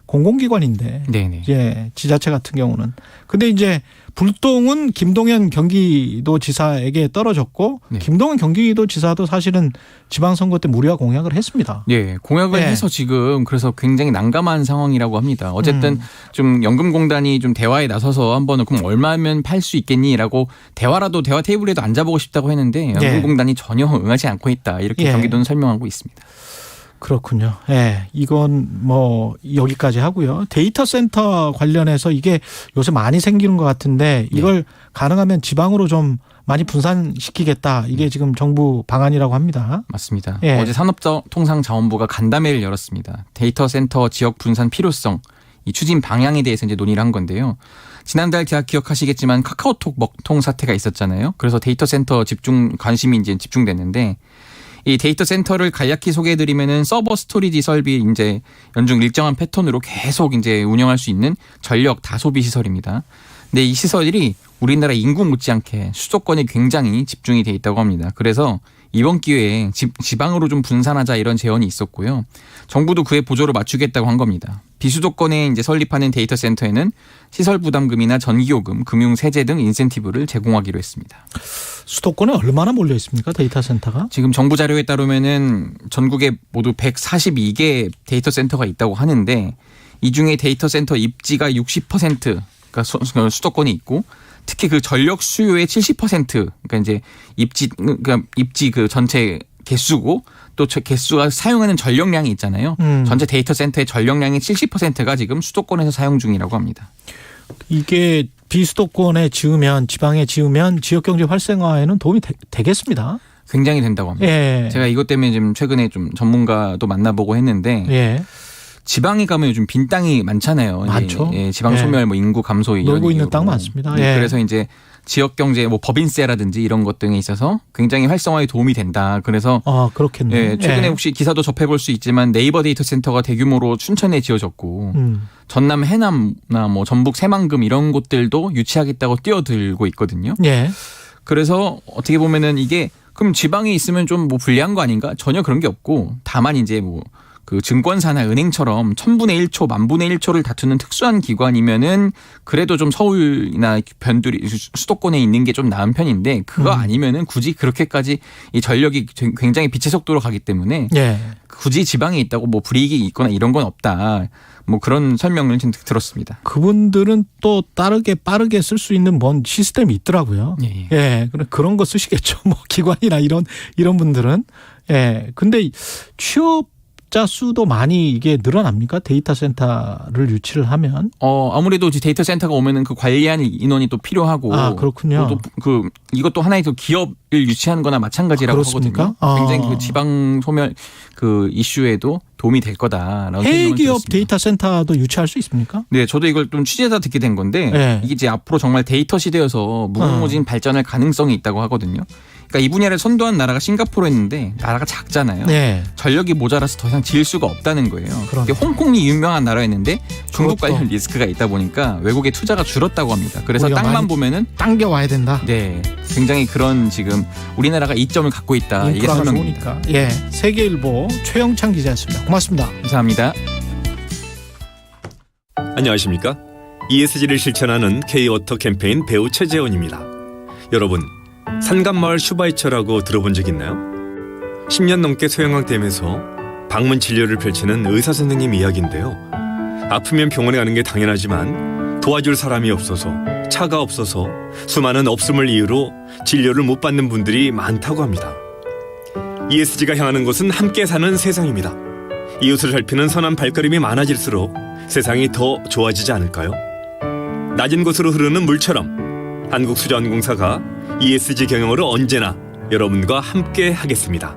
공공기관인데 네네. 이제 지자체 같은 경우는 근데 이제 불똥은 김동연 경기도지사에게 떨어졌고 네. 김동연 경기도지사도 사실은 지방선거 때 무리와 공약을 했습니다. 예, 공약을 네. 해서 지금 그래서 굉장히 난감한 상황이라고 합니다. 어쨌든 좀 연금공단이 좀 대화에 나서서 한번 그럼 얼마면 팔 수 있겠니라고 대화 테이블에도 앉아보고 싶다고 했는데 연금공단이 전혀 응하지 않고 있다 이렇게 경기도는 설명하고 있습니다. 그렇군요. 예. 이건 뭐 여기까지 하고요. 데이터 센터 관련해서 이게 요새 많이 생기는 것 같은데 이걸 가능하면 지방으로 좀 많이 분산시키겠다. 이게 지금 정부 방안이라고 합니다. 맞습니다. 예. 어제 산업통상자원부가 간담회를 열었습니다. 데이터 센터 지역 분산 필요성, 이 추진 방향에 대해서 이제 논의를 한 건데요. 지난달 기억하시겠지만 카카오톡 먹통 사태가 있었잖아요. 그래서 데이터 센터 관심이 이제 집중됐는데 이 데이터 센터를 간략히 소개해드리면은 서버 스토리지 설비 이제 연중 일정한 패턴으로 계속 이제 운영할 수 있는 전력 다소비 시설입니다. 근데 이 시설이 우리나라 인구 못지않게 수도권에 굉장히 집중이 돼 있다고 합니다. 그래서 이번 기회에 지방으로 좀 분산하자 이런 제언이 있었고요. 정부도 그에 보조를 맞추겠다고 한 겁니다. 비수도권에 이제 설립하는 데이터 센터에는 시설 부담금이나 전기요금, 금융 세제 등 인센티브를 제공하기로 했습니다. 수도권에 얼마나 몰려 있습니까? 데이터 센터가? 지금 정부 자료에 따르면은 전국에 모두 142개 데이터 센터가 있다고 하는데 이 중에 데이터 센터 입지가 60% 그러니까 수도권에 있고 특히 그 전력 수요의 70% 그러니까 이제 입지 그 전체 개수고 또 개수가 사용하는 전력량이 있잖아요. 전체 데이터 센터의 전력량의 70%가 지금 수도권에서 사용 중이라고 합니다. 이게 비수도권에 지으면 지방에 지으면 지역경제 활성화에는 도움이 되겠습니다. 굉장히 된다고 합니다. 예. 제가 이것 때문에 지금 최근에 좀 전문가도 만나보고 했는데 예. 지방에 가면 요즘 빈 땅이 많잖아요. 많죠. 예, 지방 소멸, 뭐 인구 감소 이런 놀고 있는 땅 많습니다. 예. 그래서 이제 지역 경제, 뭐 법인세라든지 이런 것 등에 있어서 굉장히 활성화에 도움이 된다. 그래서 그렇겠네요. 예, 최근에 혹시 기사도 접해볼 수 있지만 네이버 데이터 센터가 대규모로 춘천에 지어졌고 전남 해남나 뭐 전북 새만금 이런 곳들도 유치하겠다고 뛰어들고 있거든요. 예. 그래서 어떻게 보면은 이게 그럼 지방에 있으면 좀 뭐 불리한 거 아닌가? 전혀 그런 게 없고 다만 이제 뭐 그 증권사나 은행처럼 1000분의 1초, 10,000분의 1초를 다투는 특수한 기관이면은 그래도 좀 서울이나 변두리 수도권에 있는 게 좀 나은 편인데 그거 아니면은 굳이 그렇게까지 이 전력이 굉장히 빛의 속도로 가기 때문에 굳이 지방에 있다고 뭐 불이익이 있거나 이런 건 없다. 뭐 그런 설명을 지금 들었습니다. 그분들은 또 빠르게 쓸 수 있는 뭔 시스템이 있더라고요. 예. 그런 거 쓰시겠죠. 뭐 기관이나 이런 분들은. 예. 근데 취업자 수도 많이 이게 늘어납니까? 데이터 센터를 유치를 하면? 아무래도 데이터 센터가 오면은 그 관리하는 인원이 또 필요하고. 그렇군요. 또 이것도 하나의 또 기업을 유치하는 거나 마찬가지라고 하거든요. 굉장히 그 지방 소멸 그 이슈에도 도움이 될 거다라는 해외 기업 데이터 센터도 유치할 수 있습니까? 네, 저도 이걸 좀 취재하다 듣게 된 건데 이게 이제 앞으로 정말 데이터 시대여서 무궁무진 발전할 가능성이 있다고 하거든요. 그러니까 이 분야를 선도한 나라가 싱가포르였는데 나라가 작잖아요. 전력이 모자라서 더 이상 지을 수가 없다는 거예요. 이게 홍콩이 유명한 나라였는데 중국 관련 리스크가 있다 보니까 외국의 투자가 줄었다고 합니다. 그래서 땅만 보면은 당겨와야 된다. 네, 굉장히 그런 지금 우리나라가 이점을 갖고 있다. 이게 설명입니다. 예, 세계일보 최영찬 기자였습니다. 고맙습니다. 감사합니다. 안녕하십니까? ESG를 실천하는 K-워터 캠페인 배우 최재원입니다. 여러분, 산간마을 슈바이처라고 들어본 적 있나요? 10년 넘게 소형학대면서 방문 진료를 펼치는 의사 선생님 이야기인데요. 아프면 병원에 가는 게 당연하지만 도와줄 사람이 없어서, 차가 없어서 수많은 없음을 이유로 진료를 못 받는 분들이 많다고 합니다. ESG가 향하는 곳은 함께 사는 세상입니다. 이웃을 살피는 선한 발걸음이 많아질수록 세상이 더 좋아지지 않을까요? 낮은 곳으로 흐르는 물처럼 한국수자원공사가 ESG 경영으로 언제나 여러분과 함께 하겠습니다.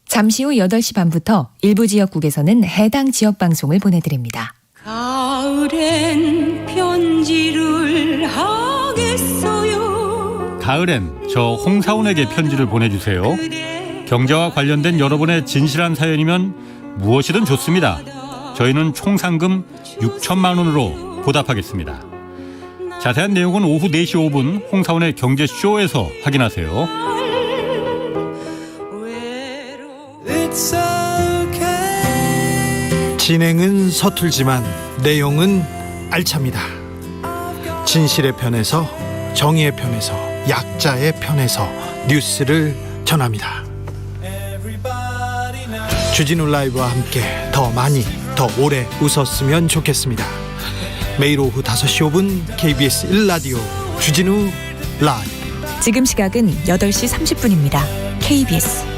잠시 후 8시 반부터 일부 지역국에서는 해당 지역 방송을 보내드립니다. 가을엔 편지를 하겠어요. 가을엔 저 홍사운에게 편지를 보내주세요. 경제와 관련된 여러분의 진실한 사연이면 무엇이든 좋습니다. 저희는 총 상금 6천만 원으로 보답하겠습니다. 자세한 내용은 오후 4시 5분 홍사운의 경제쇼에서 확인하세요. 진행은 서툴지만 내용은 알찹니다. 진실의 편에서, 정의의 편에서, 약자의 편에서 뉴스를 전합니다. 주진우 라이브와 함께 더 많이, 더 오래 웃었으면 좋겠습니다. 매일 오후 5시 5분 KBS 1라디오 주진우 라이브. 지금 시각은 8시 30분입니다. KBS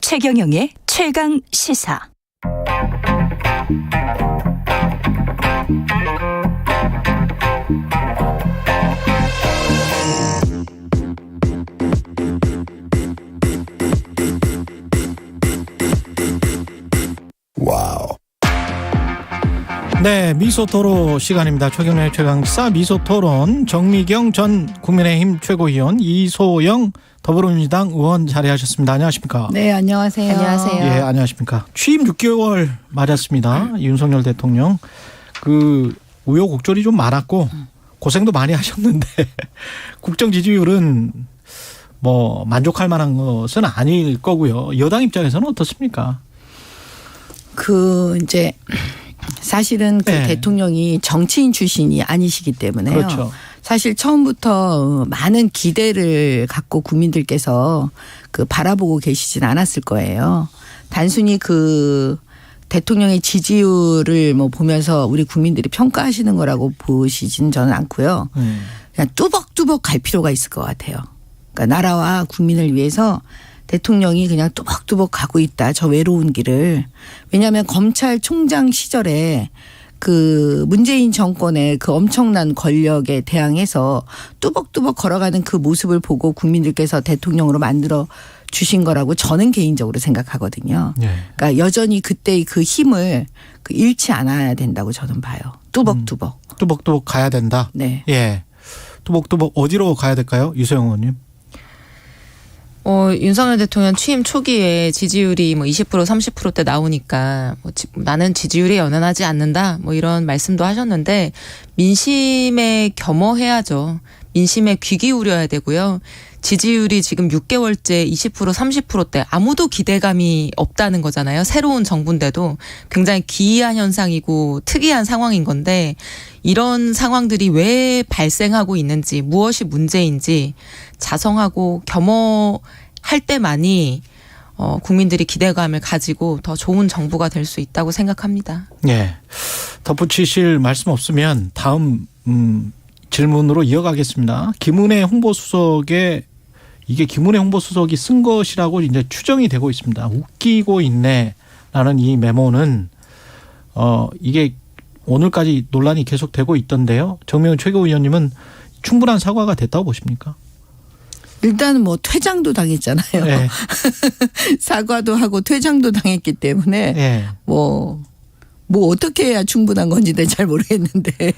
최경영의 최강 시사. 와우. 네, 미소토론 시간입니다. 최경영의 최강시사 미소토론, 정미경 전 국민의힘 최고위원, 이소영 더불어민주당 의원 자리하셨습니다. 안녕하십니까? 네, 안녕하세요. 안녕하세요. 예, 안녕하십니까? 취임 6개월 맞았습니다. 윤석열 대통령. 그 우여곡절이 좀 많았고 고생도 많이 하셨는데 국정 지지율은 뭐 만족할 만한 것은 아닐 거고요. 여당 입장에서는 어떻습니까? 이제 사실은 네. 대통령이 정치인 출신이 아니시기 때문에요. 그렇죠. 사실 처음부터 많은 기대를 갖고 국민들께서 바라보고 계시진 않았을 거예요. 단순히 대통령의 지지율을 보면서 우리 국민들이 평가하시는 거라고 보시진 저는 않고요. 그냥 뚜벅뚜벅 갈 필요가 있을 것 같아요. 그러니까 나라와 국민을 위해서 대통령이 그냥 뚜벅뚜벅 가고 있다. 저 외로운 길을. 왜냐하면 검찰총장 시절에 문재인 정권의 엄청난 권력에 대항해서 뚜벅뚜벅 걸어가는 그 모습을 보고 국민들께서 대통령으로 만들어 주신 거라고 저는 개인적으로 생각하거든요. 네. 그러니까 여전히 그때의 그 힘을 잃지 않아야 된다고 저는 봐요. 뚜벅뚜벅. 뚜벅뚜벅 가야 된다. 네. 예. 뚜벅뚜벅 어디로 가야 될까요? 이소영 의원님. 윤석열 대통령 취임 초기에 지지율이 20% 30%대 나오니까 나는 지지율에 연연하지 않는다 이런 말씀도 하셨는데 민심에 겸허해야죠. 민심에 귀 기울여야 되고요. 지지율이 지금 6개월째 20% 30%대 아무도 기대감이 없다는 거잖아요. 새로운 정부인데도 굉장히 기이한 현상이고 특이한 상황인 건데 이런 상황들이 왜 발생하고 있는지 무엇이 문제인지 자성하고 겸허할 때만이 국민들이 기대감을 가지고 더 좋은 정부가 될 수 있다고 생각합니다. 네. 덧붙이실 말씀 없으면 다음 질문으로 이어가겠습니다. 김은혜 홍보수석의 이게 김은혜 홍보수석이 쓴 것이라고 이제 추정이 되고 있습니다. 웃기고 있네라는 이 메모는 이게 오늘까지 논란이 계속되고 있던데요. 정명훈 최고위원님은 충분한 사과가 됐다고 보십니까? 일단은 퇴장도 당했잖아요. 네. 사과도 하고 퇴장도 당했기 때문에 네. 어떻게 해야 충분한 건지 잘 모르겠는데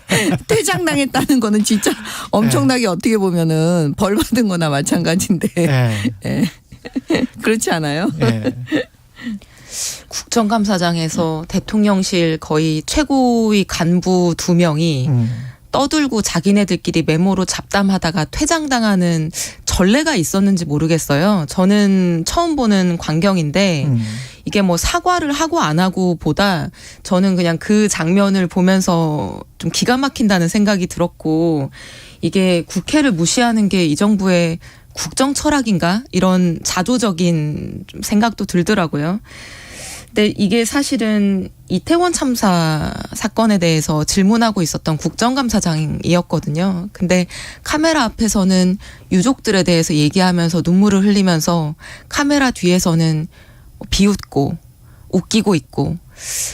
퇴장 당했다는 거는 진짜 엄청나게 어떻게 보면은 벌 받은 거나 마찬가지인데 네. 그렇지 않아요? 네. 국정감사장에서 대통령실 거의 최고위 간부 2명이 떠들고 자기네들끼리 메모로 잡담하다가 퇴장당하는 전례가 있었는지 모르겠어요. 저는 처음 보는 광경인데 이게 사과를 하고 안 하고 보다 저는 그냥 그 장면을 보면서 좀 기가 막힌다는 생각이 들었고 이게 국회를 무시하는 게 이 정부의 국정 철학인가 이런 자조적인 좀 생각도 들더라고요. 근데 이게 사실은 이태원 참사 사건에 대해서 질문하고 있었던 국정감사장이었거든요. 근데 카메라 앞에서는 유족들에 대해서 얘기하면서 눈물을 흘리면서 카메라 뒤에서는 비웃고 웃기고 있고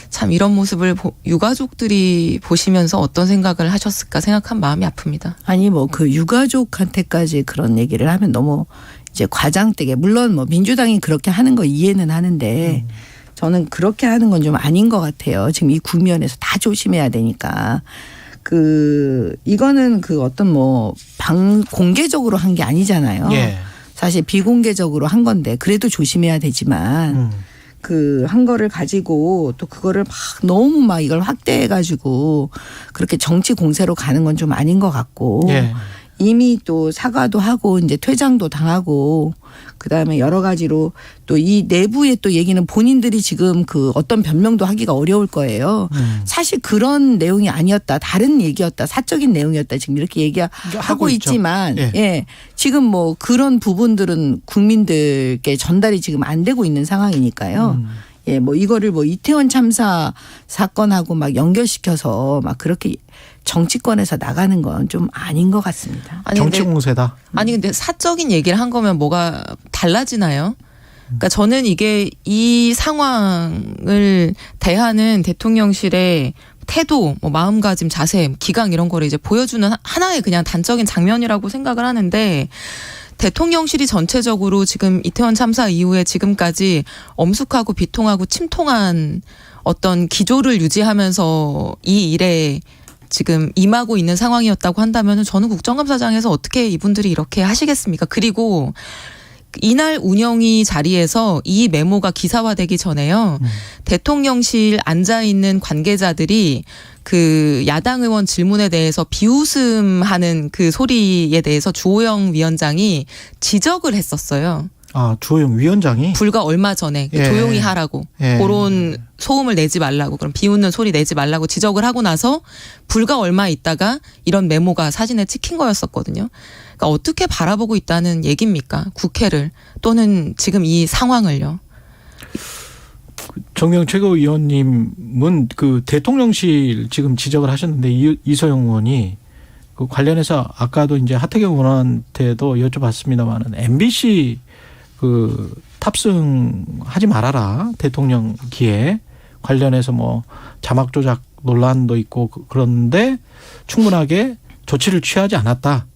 참 이런 모습을 유가족들이 보시면서 어떤 생각을 하셨을까 생각한 마음이 아픕니다. 아니 뭐 그 유가족한테까지 그런 얘기를 하면 너무 이제 과장되게 물론 뭐 민주당이 그렇게 하는 거 이해는 하는데 저는 그렇게 하는 건 좀 아닌 것 같아요. 지금 이 국면에서 다 조심해야 되니까. 이거는 어떤 공개적으로 한 게 아니잖아요. 예. 사실 비공개적으로 한 건데 그래도 조심해야 되지만 한 거를 가지고 또 그거를 너무 이걸 확대해가지고 그렇게 정치 공세로 가는 건 좀 아닌 것 같고. 예. 이미 또 사과도 하고 이제 퇴장도 당하고 그다음에 여러 가지로 또 이 내부의 또 얘기는 본인들이 지금 어떤 변명도 하기가 어려울 거예요. 사실 그런 내용이 아니었다. 다른 얘기였다. 사적인 내용이었다. 지금 이렇게 얘기하고 있지만 예. 지금 그런 부분들은 국민들께 전달이 지금 안 되고 있는 상황이니까요. 예, 이거를 이태원 참사 사건하고 연결시켜서 그렇게 정치권에서 나가는 건 좀 아닌 것 같습니다. 정치 공세다. 아니 근데 사적인 얘기를 한 거면 뭐가 달라지나요? 그러니까 저는 이게 이 상황을 대하는 대통령실의 태도, 마음가짐, 자세, 기강 이런 거를 이제 보여주는 하나의 그냥 단적인 장면이라고 생각을 하는데 대통령실이 전체적으로 지금 이태원 참사 이후에 지금까지 엄숙하고 비통하고 침통한 어떤 기조를 유지하면서 이 일에 지금 임하고 있는 상황이었다고 한다면 저는 국정감사장에서 어떻게 이분들이 이렇게 하시겠습니까? 그리고 이날 운영위 자리에서 이 메모가 기사화되기 전에요. 대통령실 앉아있는 관계자들이 야당 의원 질문에 대해서 비웃음하는 소리에 대해서 주호영 위원장이 지적을 했었어요. 아, 주호영 위원장이? 불과 얼마 전에 예. 조용히 하라고. 예. 그런 소음을 내지 말라고. 그럼 비웃는 소리 내지 말라고 지적을 하고 나서 불과 얼마 있다가 이런 메모가 사진에 찍힌 거였었거든요. 그러니까 어떻게 바라보고 있다는 얘기입니까? 국회를 또는 지금 이 상황을요. 정명 최고위원님은 대통령실 지금 지적을 하셨는데 이소영 의원이 관련해서 아까도 이제 하태경 의원한테도 여쭤봤습니다만은 MBC 탑승하지 말아라 대통령기에 관련해서 자막 조작 논란도 있고 그런데 충분하게 조치를 취하지 않았다.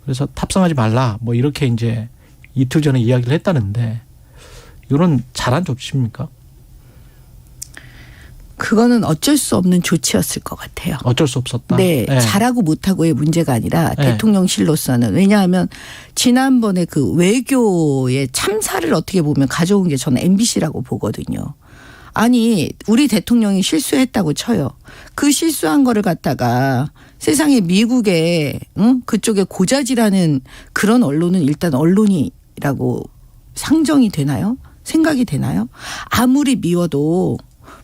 그래서 탑승하지 말라. 이렇게 이제 이틀 전에 이야기를 했다는데 이런 잘한 조치입니까? 그거는 어쩔 수 없는 조치였을 것 같아요. 어쩔 수 없었다. 네, 네. 잘하고 못하고의 문제가 아니라 네. 대통령실로서는 왜냐하면 지난번에 외교의 참사를 어떻게 보면 가져온 게 저는 MBC라고 보거든요. 아니 우리 대통령이 실수했다고 쳐요. 그 실수한 거를 갖다가 세상에 미국에 그쪽에 고자질하는 그런 언론은 일단 언론이라고 상정이 되나요? 생각이 되나요? 아무리 미워도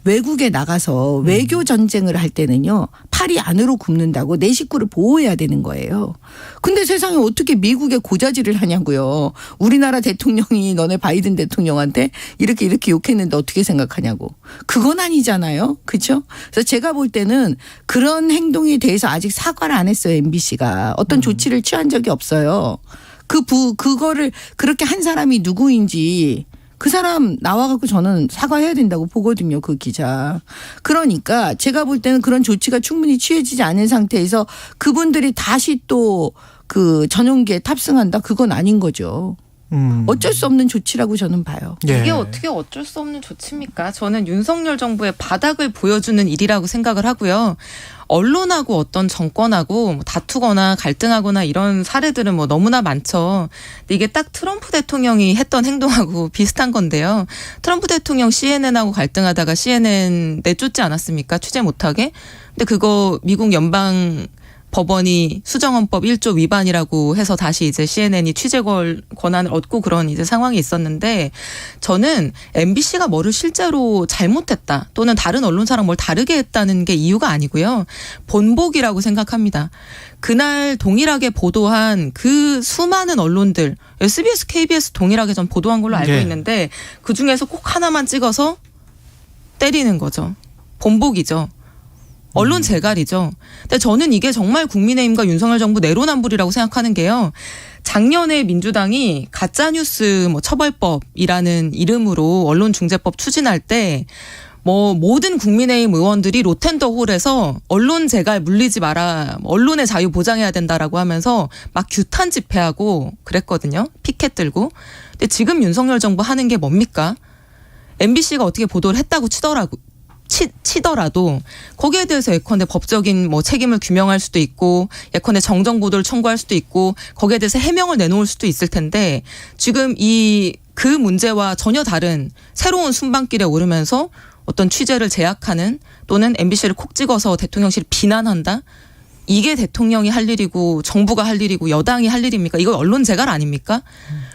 외국에 나가서 외교 전쟁을 할 때는요. 팔이 안으로 굽는다고 내 식구를 보호해야 되는 거예요. 근데 세상에 어떻게 미국에 고자질을 하냐고요. 우리나라 대통령이 너네 바이든 대통령한테 이렇게 욕했는데 어떻게 생각하냐고. 그건 아니잖아요. 그렇죠? 그래서 제가 볼 때는 그런 행동에 대해서 아직 사과를 안 했어요. MBC가. 어떤 조치를 취한 적이 없어요. 그거를 그렇게 한 사람이 누구인지 그 사람 나와갖고 저는 사과해야 된다고 보거든요. 그 기자. 그러니까 제가 볼 때는 그런 조치가 충분히 취해지지 않은 상태에서 그분들이 다시 또 전용기에 탑승한다? 그건 아닌 거죠. 어쩔 수 없는 조치라고 저는 봐요. 예. 이게 어떻게 어쩔 수 없는 조치입니까? 저는 윤석열 정부의 바닥을 보여주는 일이라고 생각을 하고요. 언론하고 어떤 정권하고 다투거나 갈등하거나 이런 사례들은 너무나 많죠. 근데 이게 딱 트럼프 대통령이 했던 행동하고 비슷한 건데요. 트럼프 대통령 CNN하고 갈등하다가 CNN 내쫓지 않았습니까? 취재 못하게. 근데 그거 미국 연방 법원이 수정헌법 1조 위반이라고 해서 다시 이제 CNN이 취재 권한을 얻고 그런 이제 상황이 있었는데 저는 MBC가 뭐를 실제로 잘못했다 또는 다른 언론사랑 뭘 다르게 했다는 게 이유가 아니고요. 본보기라고 생각합니다. 그날 동일하게 보도한 그 수많은 언론들 SBS, KBS 동일하게 전 보도한 걸로 알고 있는데 그중에서 꼭 하나만 찍어서 때리는 거죠. 본보기죠. 언론 재갈이죠. 근데 저는 이게 정말 국민의힘과 윤석열 정부 내로남불이라고 생각하는 게요. 작년에 민주당이 가짜뉴스 처벌법이라는 이름으로 언론중재법 추진할 때 모든 국민의힘 의원들이 로텐더홀에서 언론 재갈 물리지 마라, 언론의 자유 보장해야 된다라고 하면서 막 규탄 집회하고 그랬거든요. 피켓 들고. 근데 지금 윤석열 정부 하는 게 뭡니까? MBC가 어떻게 보도를 했다고 치더라도 거기에 대해서 예컨대 법적인 책임을 규명할 수도 있고 예컨대 정정 보도를 청구할 수도 있고 거기에 대해서 해명을 내놓을 수도 있을 텐데 지금 그 문제와 전혀 다른 새로운 순방길에 오르면서 어떤 취재를 제약하는 또는 MBC를 콕 찍어서 대통령실을 비난한다? 이게 대통령이 할 일이고 정부가 할 일이고 여당이 할 일입니까? 이거 언론 재갈 아닙니까?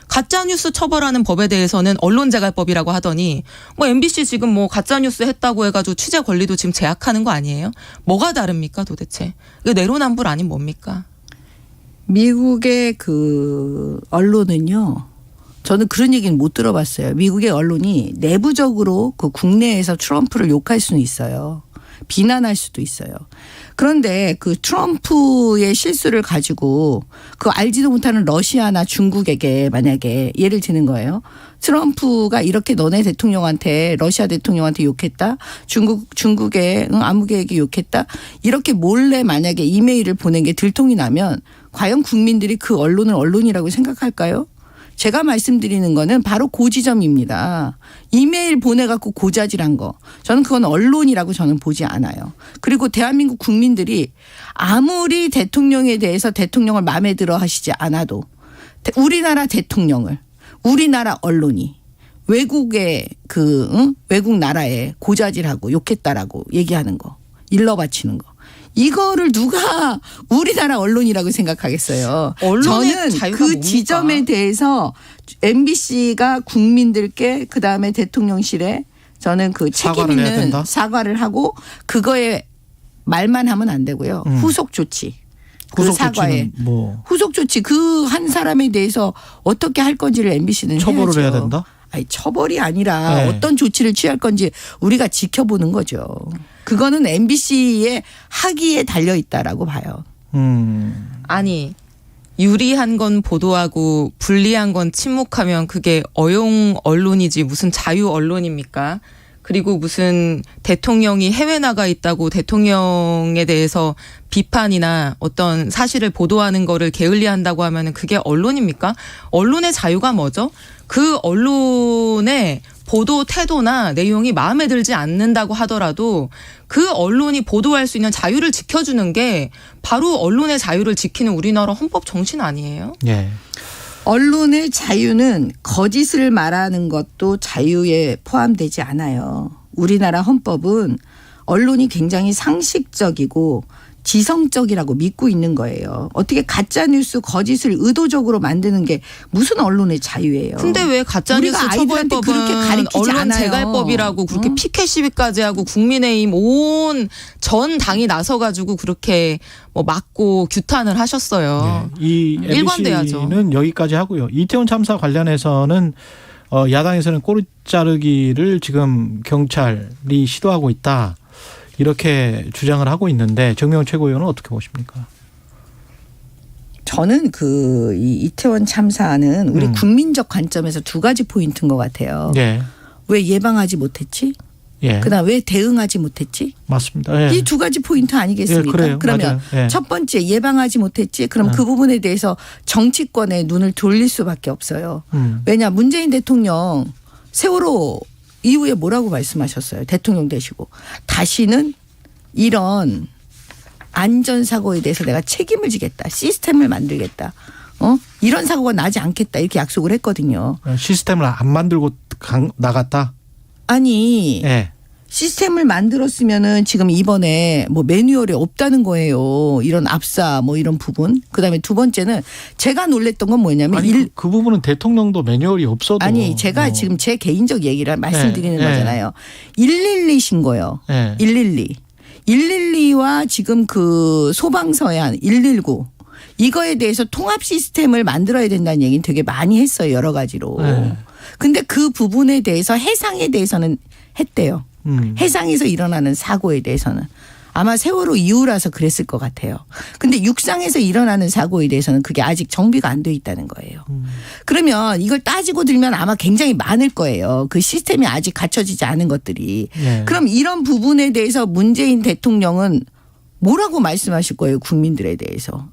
가짜뉴스 처벌하는 법에 대해서는 언론재갈법이라고 하더니 MBC 지금 가짜뉴스 했다고 해가지고 취재 권리도 지금 제약하는 거 아니에요? 뭐가 다릅니까 도대체? 이거 내로남불 아닌 뭡니까? 미국의 그 언론은요. 저는 그런 얘기는 못 들어봤어요. 미국의 언론이 내부적으로 그 국내에서 트럼프를 욕할 수는 있어요. 비난할 수도 있어요. 그런데 그 트럼프의 실수를 가지고 그 알지도 못하는 러시아나 중국에게 만약에 예를 드는 거예요. 트럼프가 이렇게 너네 대통령한테 러시아 대통령한테 욕했다. 중국의 아무개에게 욕했다. 이렇게 몰래 만약에 이메일을 보낸 게 들통이 나면 과연 국민들이 그 언론을 언론이라고 생각할까요? 제가 말씀드리는 거는 바로 그 지점입니다. 이메일 보내갖고 고자질한 거. 저는 그건 언론이라고 저는 보지 않아요. 그리고 대한민국 국민들이 아무리 대통령에 대해서 대통령을 마음에 들어 하시지 않아도 우리나라 대통령을 우리나라 언론이 외국의 외국 나라에 고자질하고 욕했다라고 얘기하는 거. 일러 바치는 거. 이거를 누가 우리나라 언론이라고 생각하겠어요. 저는 그 뭡니까? 지점에 대해서 MBC가 국민들께 그다음에 대통령실에 저는 그 책임 있는 사과를 하고 그거에 말만 하면 안 되고요. 후속 조치. 그 사과에 후속 조치 그 한 사람에 대해서 어떻게 할 건지를 MBC는 처벌을 해야죠. 해야 된다? 아니 처벌이 아니라 어떤 조치를 취할 건지 우리가 지켜보는 거죠. 그거는 MBC의 학위에 달려 있다라고 봐요. 아니 유리한 건 보도하고 불리한 건 침묵하면 그게 어용 언론이지 무슨 자유 언론입니까? 그리고 무슨 대통령이 해외 나가 있다고 대통령에 대해서 비판이나 어떤 사실을 보도하는 거를 게을리한다고 하면 그게 언론입니까? 언론의 자유가 뭐죠? 그 언론의 보도 태도나 내용이 마음에 들지 않는다고 하더라도 그 언론이 보도할 수 있는 자유를 지켜주는 게 바로 언론의 자유를 지키는 우리나라 헌법 정신 아니에요? 예. 언론의 자유는 거짓을 말하는 것도 자유에 포함되지 않아요. 우리나라 헌법은 언론이 굉장히 상식적이고 지성적이라고 믿고 있는 거예요. 어떻게 가짜뉴스 거짓을 의도적으로 만드는 게 무슨 언론의 자유예요. 근데 왜 가짜뉴스 처벌법은 언론 재갈법이라고 그렇게 피켓 시위까지 하고 국민의힘 온 전 당이 나서가지고 그렇게 막고 규탄을 하셨어요. 네. 이 MBC는 여기까지 하고요. 이태원 참사 관련해서는 야당에서는 꼬리 자르기를 지금 경찰이 시도하고 있다. 이렇게 주장을 하고 있는데 정명훈 최고위원은 어떻게 보십니까? 저는 이 이태원 참사는 우리 국민적 관점에서 두 가지 포인트인 것 같아요. 네. 왜 예방하지 못했지? 예. 그다음 왜 대응하지 못했지? 맞습니다. 예. 이 두 가지 포인트 아니겠습니까? 예, 그래요. 그러면 예. 첫 번째 예방하지 못했지? 그럼 그 부분에 대해서 정치권의 눈을 돌릴 수밖에 없어요. 왜냐 문재인 대통령 세월호 이후에 뭐라고 말씀하셨어요? 대통령 되시고. 다시는 이런 안전사고에 대해서 내가 책임을 지겠다. 시스템을 만들겠다. 이런 사고가 나지 않겠다. 이렇게 약속을 했거든요. 시스템을 안 만들고 나갔다? 아니 예. 시스템을 만들었으면은 지금 이번에 뭐 매뉴얼이 없다는 거예요. 이런 압사 뭐 이런 부분. 그다음에 두 번째는 제가 놀랬던 건 뭐냐면 아니, 그 부분은 대통령도 매뉴얼이 없어도 아니 제가 지금 제 개인적 얘기를 말씀드리는 네. 거잖아요. 112 신고요. 네. 112와 지금 그 소방서야 119 이거에 대해서 통합 시스템을 만들어야 된다는 얘기는 되게 많이 했어요. 여러 가지로. 네. 근데 그 부분에 대해서 해상에 대해서는 했대요. 해상에서 일어나는 사고에 대해서는. 아마 세월호 이후라서 그랬을 것 같아요. 근데 육상에서 일어나는 사고에 대해서는 그게 아직 정비가 안 돼 있다는 거예요. 그러면 이걸 따지고 들면 아마 굉장히 많을 거예요. 그 시스템이 아직 갖춰지지 않은 것들이. 네. 그럼 이런 부분에 대해서 문재인 대통령은 뭐라고 말씀하실 거예요. 국민들에 대해서.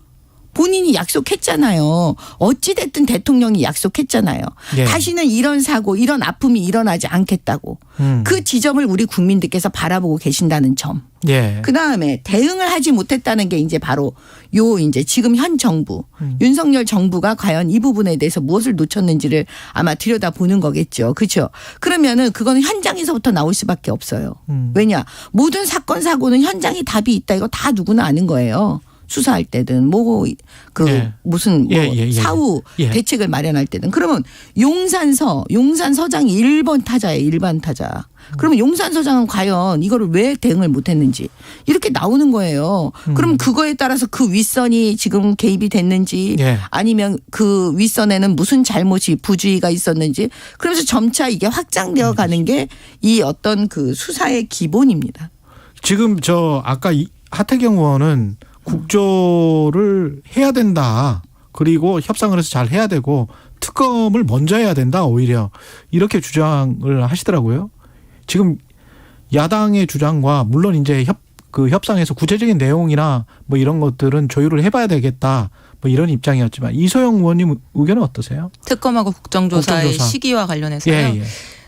본인이 약속했잖아요. 어찌됐든 대통령이 약속했잖아요. 예. 다시는 이런 사고, 이런 아픔이 일어나지 않겠다고. 그 지점을 우리 국민들께서 바라보고 계신다는 점. 예. 그다음에 대응을 하지 못했다는 게 이제 바로 요 이제 지금 현 정부, 윤석열 정부가 과연 이 부분에 대해서 무엇을 놓쳤는지를 아마 들여다보는 거겠죠. 그렇죠? 그러면은 그거는 현장에서부터 나올 수밖에 없어요. 왜냐? 모든 사건, 사고는 현장에 답이 있다. 이거 다 누구나 아는 거예요. 수사할 때든 뭐 그 예. 무슨 뭐 사후 대책을 마련할 때든 그러면 용산서장이 1번 타자예요. 일반 타자. 그러면 용산서장은 과연 이거를 왜 대응을 못했는지 이렇게 나오는 거예요. 그럼 그거에 따라서 그 윗선이 지금 개입이 됐는지 아니면 그 윗선에는 무슨 잘못이 부주의가 있었는지 그러면서 점차 이게 확장되어 가는 게 이 어떤 그 수사의 기본입니다. 지금 저 아까 하태경 의원은 국조를 해야 된다. 그리고 협상을 해서 잘 해야 되고 특검을 먼저 해야 된다. 오히려 이렇게 주장을 하시더라고요. 지금 야당의 주장과 물론 이제 협상에서 구체적인 내용이나 뭐 이런 것들은 조율을 해봐야 되겠다. 뭐 이런 입장이었지만 이소영 의원님 의견은 어떠세요? 특검하고 국정조사의 시기와 관련해서요. 예.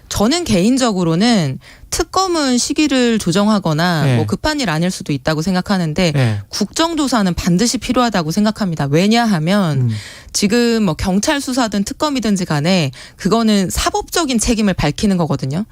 저는 개인적으로는 특검은 시기를 조정하거나 네. 뭐 급한 일 아닐 수도 있다고 생각하는데 네. 국정조사는 반드시 필요하다고 생각합니다. 왜냐하면 지금 뭐 경찰 수사든 특검이든지 간에 그거는 사법적인 책임을 밝히는 거거든요.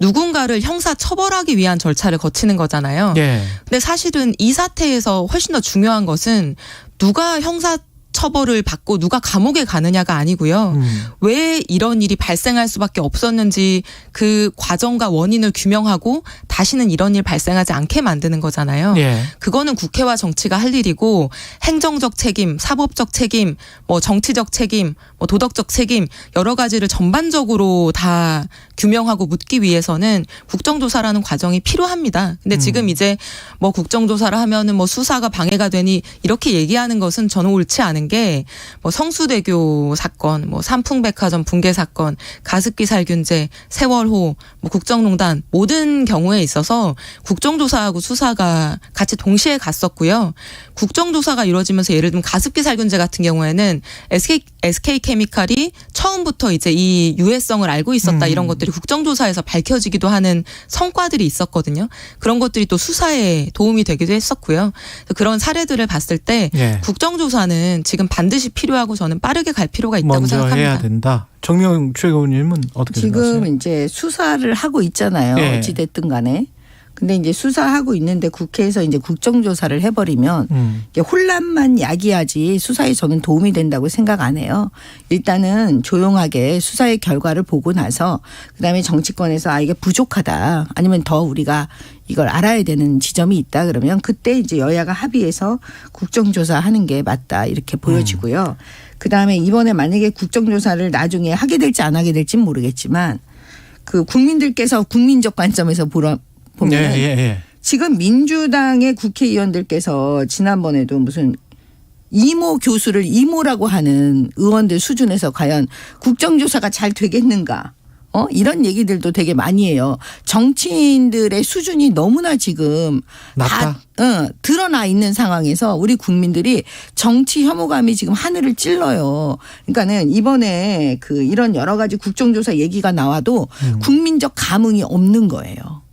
누군가를 형사 처벌하기 위한 절차를 거치는 거잖아요. 네. 근데 사실은 이 사태에서 훨씬 더 중요한 것은 누가 형사 처벌을 받고 누가 감옥에 가느냐가 아니고요. 왜 이런 일이 발생할 수밖에 없었는지 그 과정과 원인을 규명하고 다시는 이런 일 발생하지 않게 만드는 거잖아요. 예. 그거는 국회와 정치가 할 일이고 행정적 책임, 사법적 책임, 뭐 정치적 책임, 뭐 도덕적 책임 여러 가지를 전반적으로 다 규명하고 묻기 위해서는 국정조사라는 과정이 필요합니다. 근데 지금 이제 뭐 국정조사를 하면은 뭐 수사가 방해가 되니 이렇게 얘기하는 것은 저는 옳지 않은 게 뭐 성수대교 사건, 뭐 삼풍백화점 붕괴 사건, 가습기 살균제, 세월호, 뭐 국정농단 모든 경우에 있어서 국정조사하고 수사가 같이 동시에 갔었고요. 국정조사가 이루어지면서 예를 들면 가습기 살균제 같은 경우에는 SK케미칼이 처음부터 이제 이 유해성을 알고 있었다 이런 것들이 국정조사에서 밝혀지기도 하는 성과들이 있었거든요. 그런 것들이 또 수사에 도움이 되기도 했었고요. 그런 사례들을 봤을 때 국정조사는 지금 반드시 필요하고 저는 빠르게 갈 필요가 있다고 먼저 생각합니다. 해야 된다. 정명 최고위원님은 어떻게 생각하세요? 지금 이제 수사를 하고 있잖아요. 네. 어찌 됐든 간에. 근데 이제 수사하고 있는데 국회에서 이제 국정조사를 해버리면 이게 혼란만 야기하지 수사에 저는 도움이 된다고 생각 안 해요. 일단은 조용하게 수사의 결과를 보고 나서 그다음에 정치권에서 이게 부족하다 아니면 더 우리가 이걸 알아야 되는 지점이 있다 그러면 그때 이제 여야가 합의해서 국정조사하는 게 맞다 이렇게 보여지고요. 그다음에 이번에 만약에 국정조사를 나중에 하게 될지 안 하게 될지는 모르겠지만 그 국민들께서 국민적 관점에서 보면 지금 민주당의 국회의원들께서 지난번에도 무슨 이모 교수를 이모라고 하는 의원들 수준에서 과연 국정조사가 잘 되겠는가 이런 얘기들도 되게 많이 해요. 정치인들의 수준이 너무나 지금 낮다. 다 드러나 있는 상황에서 우리 국민들이 정치 혐오감이 지금 하늘을 찔러요. 그러니까는 이번에 그 이런 여러 가지 국정조사 얘기가 나와도 국민적 감흥이 없는 거예요.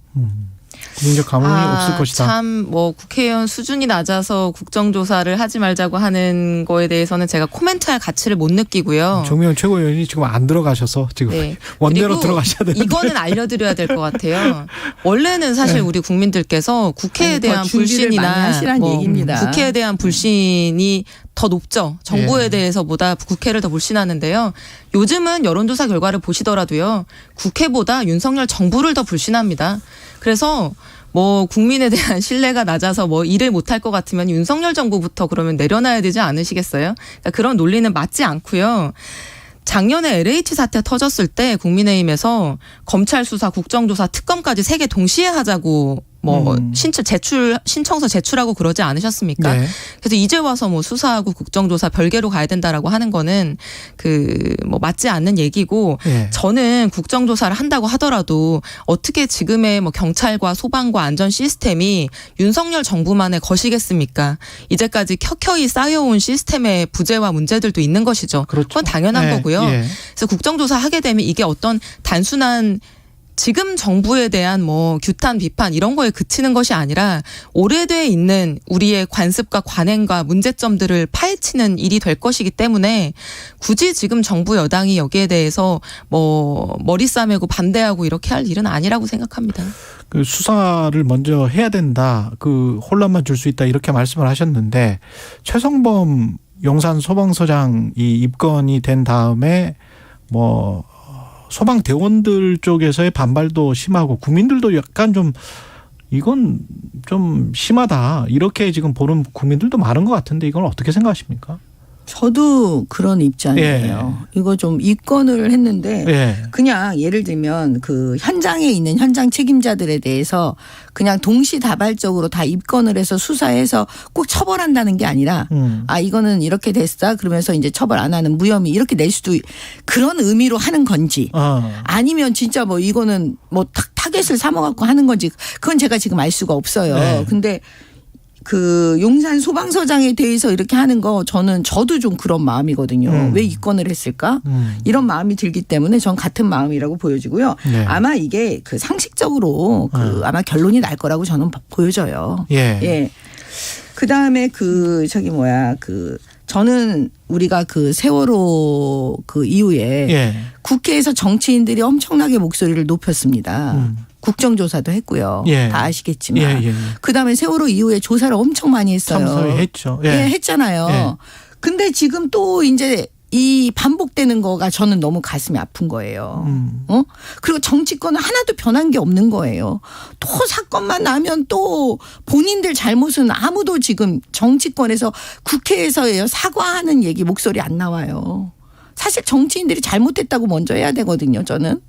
국민적 감흥이 없을 것이다. 참 뭐 국회의원 수준이 낮아서 국정조사를 하지 말자고 하는 거에 대해서는 제가 코멘트할 가치를 못 느끼고요. 정미영 최고위원이 지금 안 들어가셔서 지금 네. 원대로 들어가셔야 되는데. 이거는 알려드려야 될 것 같아요. 원래는 사실 네. 우리 국민들께서 국회에 대한 준비를 많이 불신이나 하시란 얘기입니다. 국회에 대한 불신이 더 높죠. 정부에 대해서보다 국회를 더 불신하는데요. 요즘은 여론조사 결과를 보시더라도요. 국회보다 윤석열 정부를 더 불신합니다. 그래서 뭐 국민에 대한 신뢰가 낮아서 뭐 일을 못할 것 같으면 윤석열 정부부터 그러면 내려놔야 되지 않으시겠어요? 그러니까 그런 논리는 맞지 않고요. 작년에 LH 사태 터졌을 때 국민의힘에서 검찰 수사, 국정조사, 특검까지 3개 동시에 하자고 뭐 신청서 제출하고 그러지 않으셨습니까? 네. 그래서 이제 와서 뭐 수사하고 국정조사 별개로 가야 된다라고 하는 거는 그 뭐 맞지 않는 얘기고 네. 저는 국정조사를 한다고 하더라도 어떻게 지금의 뭐 경찰과 소방과 안전 시스템이 윤석열 정부만의 것이겠습니까? 이제까지 켜켜이 쌓여온 시스템의 부재와 문제들도 있는 것이죠. 그렇죠. 그건 당연한 네. 거고요. 예. 그래서 국정조사 하게 되면 이게 어떤 단순한 지금 정부에 대한 뭐 규탄 비판 이런 거에 그치는 것이 아니라 오래돼 있는 우리의 관습과 관행과 문제점들을 파헤치는 일이 될 것이기 때문에 굳이 지금 정부 여당이 여기에 대해서 뭐 머리 싸매고 반대하고 이렇게 할 일은 아니라고 생각합니다. 그 수사를 먼저 해야 된다. 그 혼란만 줄 수 있다. 이렇게 말씀을 하셨는데 최성범 용산 소방서장이 입건이 된 다음에 뭐 소방대원들 쪽에서의 반발도 심하고 국민들도 약간 좀 이건 좀 심하다 이렇게 지금 보는 국민들도 많은 것 같은데 이건 어떻게 생각하십니까? 저도 그런 입장이에요. 이거 좀 입건을 했는데 그냥 예를 들면 그 현장에 있는 현장 책임자들에 대해서 그냥 동시다발적으로 다 입건을 해서 수사해서 꼭 처벌한다는 게 아니라 아 이거는 이렇게 됐다 그러면서 이제 처벌 안 하는 무혐의 이렇게 낼 수도 그런 의미로 하는 건지 아니면 진짜 뭐 이거는 뭐 타겟을 삼아갖고 하는 건지 그건 제가 지금 알 수가 없어요. 근데 그 용산 소방서장에 대해서 이렇게 하는 거 저도 좀 그런 마음이거든요. 왜 입건을 했을까? 이런 마음이 들기 때문에 전 같은 마음이라고 보여지고요. 네. 아마 이게 그 상식적으로 그 아마 결론이 날 거라고 저는 보여져요. 예. 그 다음에 그 저는 우리가 그 세월호 그 이후에 국회에서 정치인들이 엄청나게 목소리를 높였습니다. 국정조사도 했고요. 다 아시겠지만. 그다음에 세월호 이후에 조사를 엄청 많이 했어요. 참석했죠. 했잖아요. 근데 지금 또 이제 이 반복되는 거가 저는 너무 가슴이 아픈 거예요. 그리고 정치권은 하나도 변한 게 없는 거예요. 또 사건만 나면 또 본인들 잘못은 아무도 지금 정치권에서 국회에서 사과하는 얘기 목소리 안 나와요. 사실 정치인들이 잘못했다고 먼저 해야 되거든요. 저는.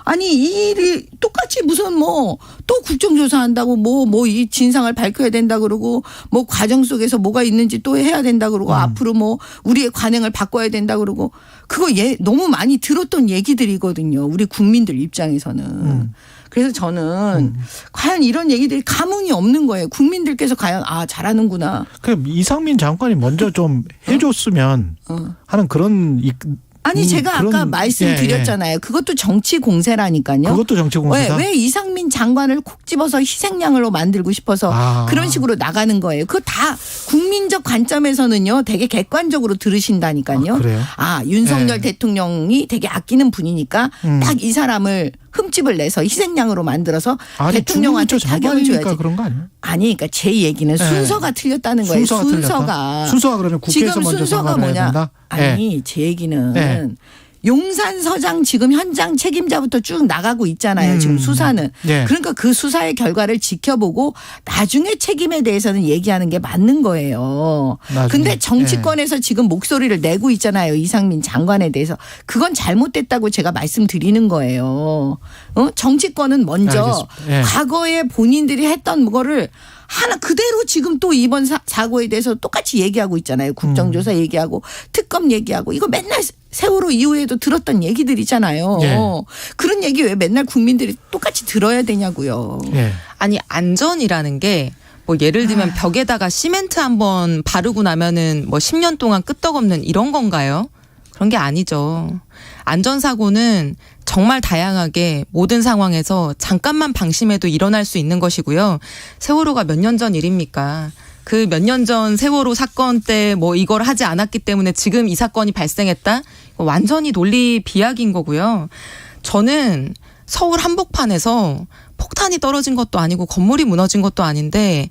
아니 이 일이 똑같이 무슨 뭐 또 국정조사한다고 뭐 이 진상을 밝혀야 된다 그러고 뭐 과정 속에서 뭐가 있는지 또 해야 된다 그러고 앞으로 뭐 우리의 관행을 바꿔야 된다 그러고 그거 너무 많이 들었던 얘기들이거든요. 우리 국민들 입장에서는. 그래서 저는 과연 이런 얘기들이 감흥이 없는 거예요. 국민들께서 과연 잘하는구나. 그 이상민 장관이 먼저 좀 해줬으면 하는 그런. 아니 제가 아까 말씀드렸잖아요. 그것도 정치 공세라니까요. 그것도 정치 공세다. 왜 이상민 장관을 콕 집어서 희생양으로 만들고 싶어서 그런 식으로 나가는 거예요. 그거 다 국민적 관점에서는요. 되게 객관적으로 들으신다니까요. 그래요? 윤석열 대통령이 되게 아끼는 분이니까 딱 이 사람을 흠집을 내서 희생양으로 만들어서 대통령한테 자격을 줘야지. 그런 거 아니에요? 아니 그러니까 제 얘기는 순서가 틀렸다는 거예요. 순서가 그러면 국회에서 지금 먼저 순서가 뭐냐? 된다? 아니 제 얘기는 용산 서장 지금 현장 책임자부터 쭉 나가고 있잖아요. 지금 수사는. 그러니까 그 수사의 결과를 지켜보고 나중에 책임에 대해서는 얘기하는 게 맞는 거예요. 근데 정치권에서 지금 목소리를 내고 있잖아요. 이상민 장관에 대해서. 그건 잘못됐다고 제가 말씀드리는 거예요. 정치권은 먼저 과거에 본인들이 했던 거를 하나 그대로 지금 또 이번 사고에 대해서 똑같이 얘기하고 있잖아요. 국정조사 얘기하고 특검 얘기하고 이거 맨날 세월호 이후에도 들었던 얘기들이잖아요. 그런 얘기 왜 맨날 국민들이 똑같이 들어야 되냐고요. 아니 안전이라는 게 뭐 예를 들면 벽에다가 시멘트 한번 바르고 나면은 뭐 10년 동안 끄떡없는 이런 건가요? 그런 게 아니죠. 안전사고는 정말 다양하게 모든 상황에서 잠깐만 방심해도 일어날 수 있는 것이고요. 세월호가 몇 년 전 일입니까? 그 몇 년 전 세월호 사건 때 뭐 이걸 하지 않았기 때문에 지금 이 사건이 발생했다? 완전히 논리 비약인 거고요. 저는 서울 한복판에서 폭탄이 떨어진 것도 아니고 건물이 무너진 것도 아닌데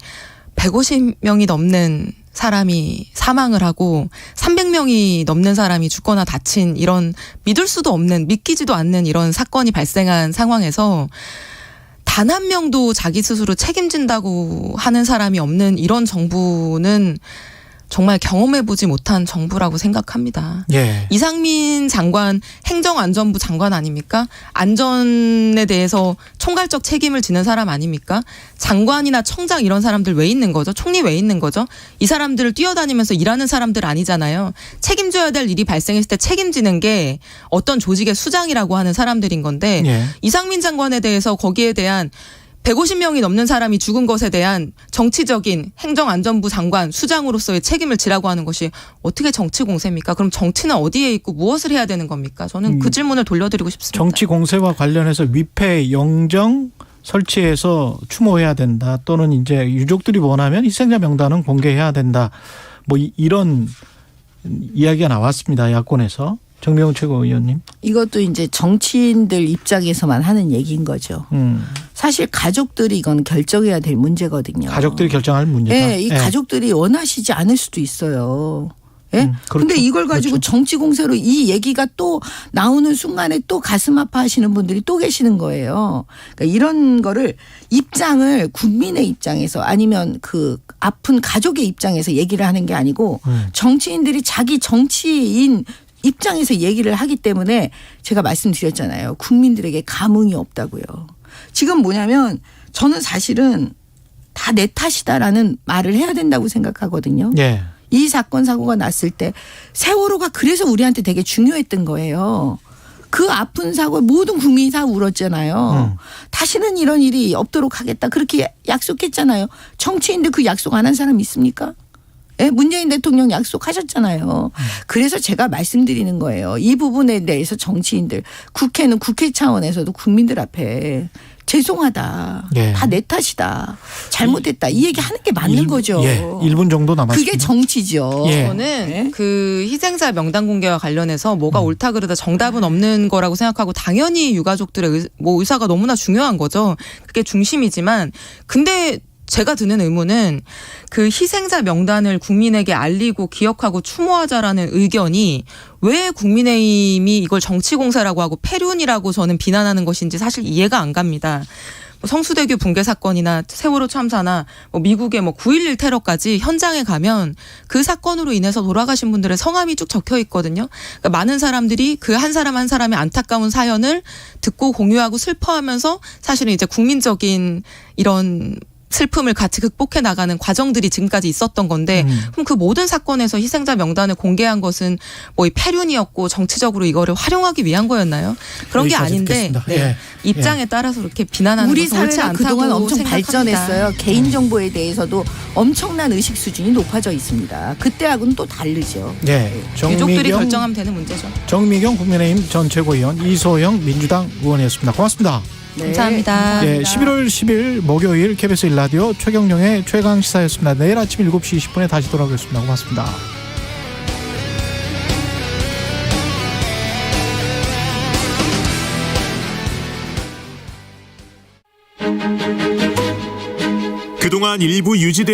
150명이 넘는 사람이 사망을 하고 300명이 넘는 사람이 죽거나 다친 이런 믿을 수도 없는 믿기지도 않는 이런 사건이 발생한 상황에서 단 한 명도 자기 스스로 책임진다고 하는 사람이 없는 이런 정부는 정말 경험해보지 못한 정부라고 생각합니다. 예. 이상민 장관 행정안전부 장관 아닙니까? 안전에 대해서 총괄적 책임을 지는 사람 아닙니까? 장관이나 청장 이런 사람들 왜 있는 거죠? 총리 왜 있는 거죠? 이 사람들을 뛰어다니면서 일하는 사람들 아니잖아요. 책임져야 될 일이 발생했을 때 책임지는 게 어떤 조직의 수장이라고 하는 사람들인 건데 예. 이상민 장관에 대해서 거기에 대한 150명이 넘는 사람이 죽은 것에 대한 정치적인 행정안전부 장관 수장으로서의 책임을 지라고 하는 것이 어떻게 정치 공세입니까? 그럼 정치는 어디에 있고 무엇을 해야 되는 겁니까? 저는 그 질문을 돌려드리고 싶습니다. 정치 공세와 관련해서 위패 영정 설치해서 추모해야 된다. 또는 이제 유족들이 원하면 희생자 명단은 공개해야 된다. 뭐 이런 이야기가 나왔습니다. 야권에서. 정명훈 최고위원님. 이것도 이제 정치인들 입장에서만 하는 얘기인 거죠. 사실 가족들이 이건 결정해야 될 문제거든요. 가족들이 결정할 문제다. 네, 이 가족들이 원하시지 않을 수도 있어요. 예? 그렇죠. 근데 이걸 가지고 그렇죠. 정치 공세로 이 얘기가 또 나오는 순간에 또 가슴 아파하시는 분들이 또 계시는 거예요. 그러니까 이런 거를 입장을 국민의 입장에서 아니면 그 아픈 가족의 입장에서 얘기를 하는 게 아니고 정치인들이 자기 정치인 입장에서 얘기를 하기 때문에 제가 말씀드렸잖아요. 국민들에게 감흥이 없다고요. 지금 뭐냐면 저는 사실은 다 내 탓이다라는 말을 해야 된다고 생각하거든요. 예. 이 사건 사고가 났을 때 세월호가 그래서 우리한테 되게 중요했던 거예요. 그 아픈 사고에 모든 국민이 다 울었잖아요. 다시는 이런 일이 없도록 하겠다. 그렇게 약속했잖아요. 정치인들 그 약속 안 한 사람 있습니까? 예, 문재인 대통령 약속하셨잖아요. 그래서 제가 말씀드리는 거예요. 이 부분에 대해서 정치인들, 국회는 국회 차원에서도 국민들 앞에 죄송하다. 예. 다 내 탓이다. 잘못했다. 이 얘기 하는 게 맞는 거죠. 예. 1분 정도 남았습니다. 그게 정치죠. 예. 저는 그 희생자 명단 공개와 관련해서 뭐가 옳다 그르다 정답은 없는 거라고 생각하고 당연히 유가족들의 의사가 너무나 중요한 거죠. 그게 중심이지만 근데 제가 드는 의문은 그 희생자 명단을 국민에게 알리고 기억하고 추모하자라는 의견이 왜 국민의힘이 이걸 정치공세라고 하고 패륜이라고 저는 비난하는 것인지 사실 이해가 안 갑니다. 성수대교 붕괴 사건이나 세월호 참사나 미국의 9.11 테러까지 현장에 가면 그 사건으로 인해서 돌아가신 분들의 성함이 쭉 적혀 있거든요. 그러니까 많은 사람들이 그 한 사람 한 사람의 안타까운 사연을 듣고 공유하고 슬퍼하면서 사실은 이제 국민적인 이런 슬픔을 같이 극복해 나가는 과정들이 지금까지 있었던 건데 그럼 그 모든 사건에서 희생자 명단을 공개한 것은 이 패륜이었고 정치적으로 이거를 활용하기 위한 거였나요? 그런 게 아닌데 네. 입장에 따라서 이렇게 비난하는 우리 것은 옳지 사회가 않다고 그동안 엄청 생각합니다. 발전했어요. 개인정보에 대해서도 엄청난 의식 수준이 높아져 있습니다. 그때하고는 또 다르죠. 네. 유족들이 결정하면 되는 문제죠. 정미경 국민의힘 전 최고위원, 이소영 민주당 의원이었습니다. 고맙습니다. 네. 감사합니다. 예, 11월 10일 목요일 KBS 1라디오 최경영의 최강시사였습니다. 내일 아침 7시 20분에 다시 돌아오겠습니다. 고맙습니다. 그동안 일부 유지되어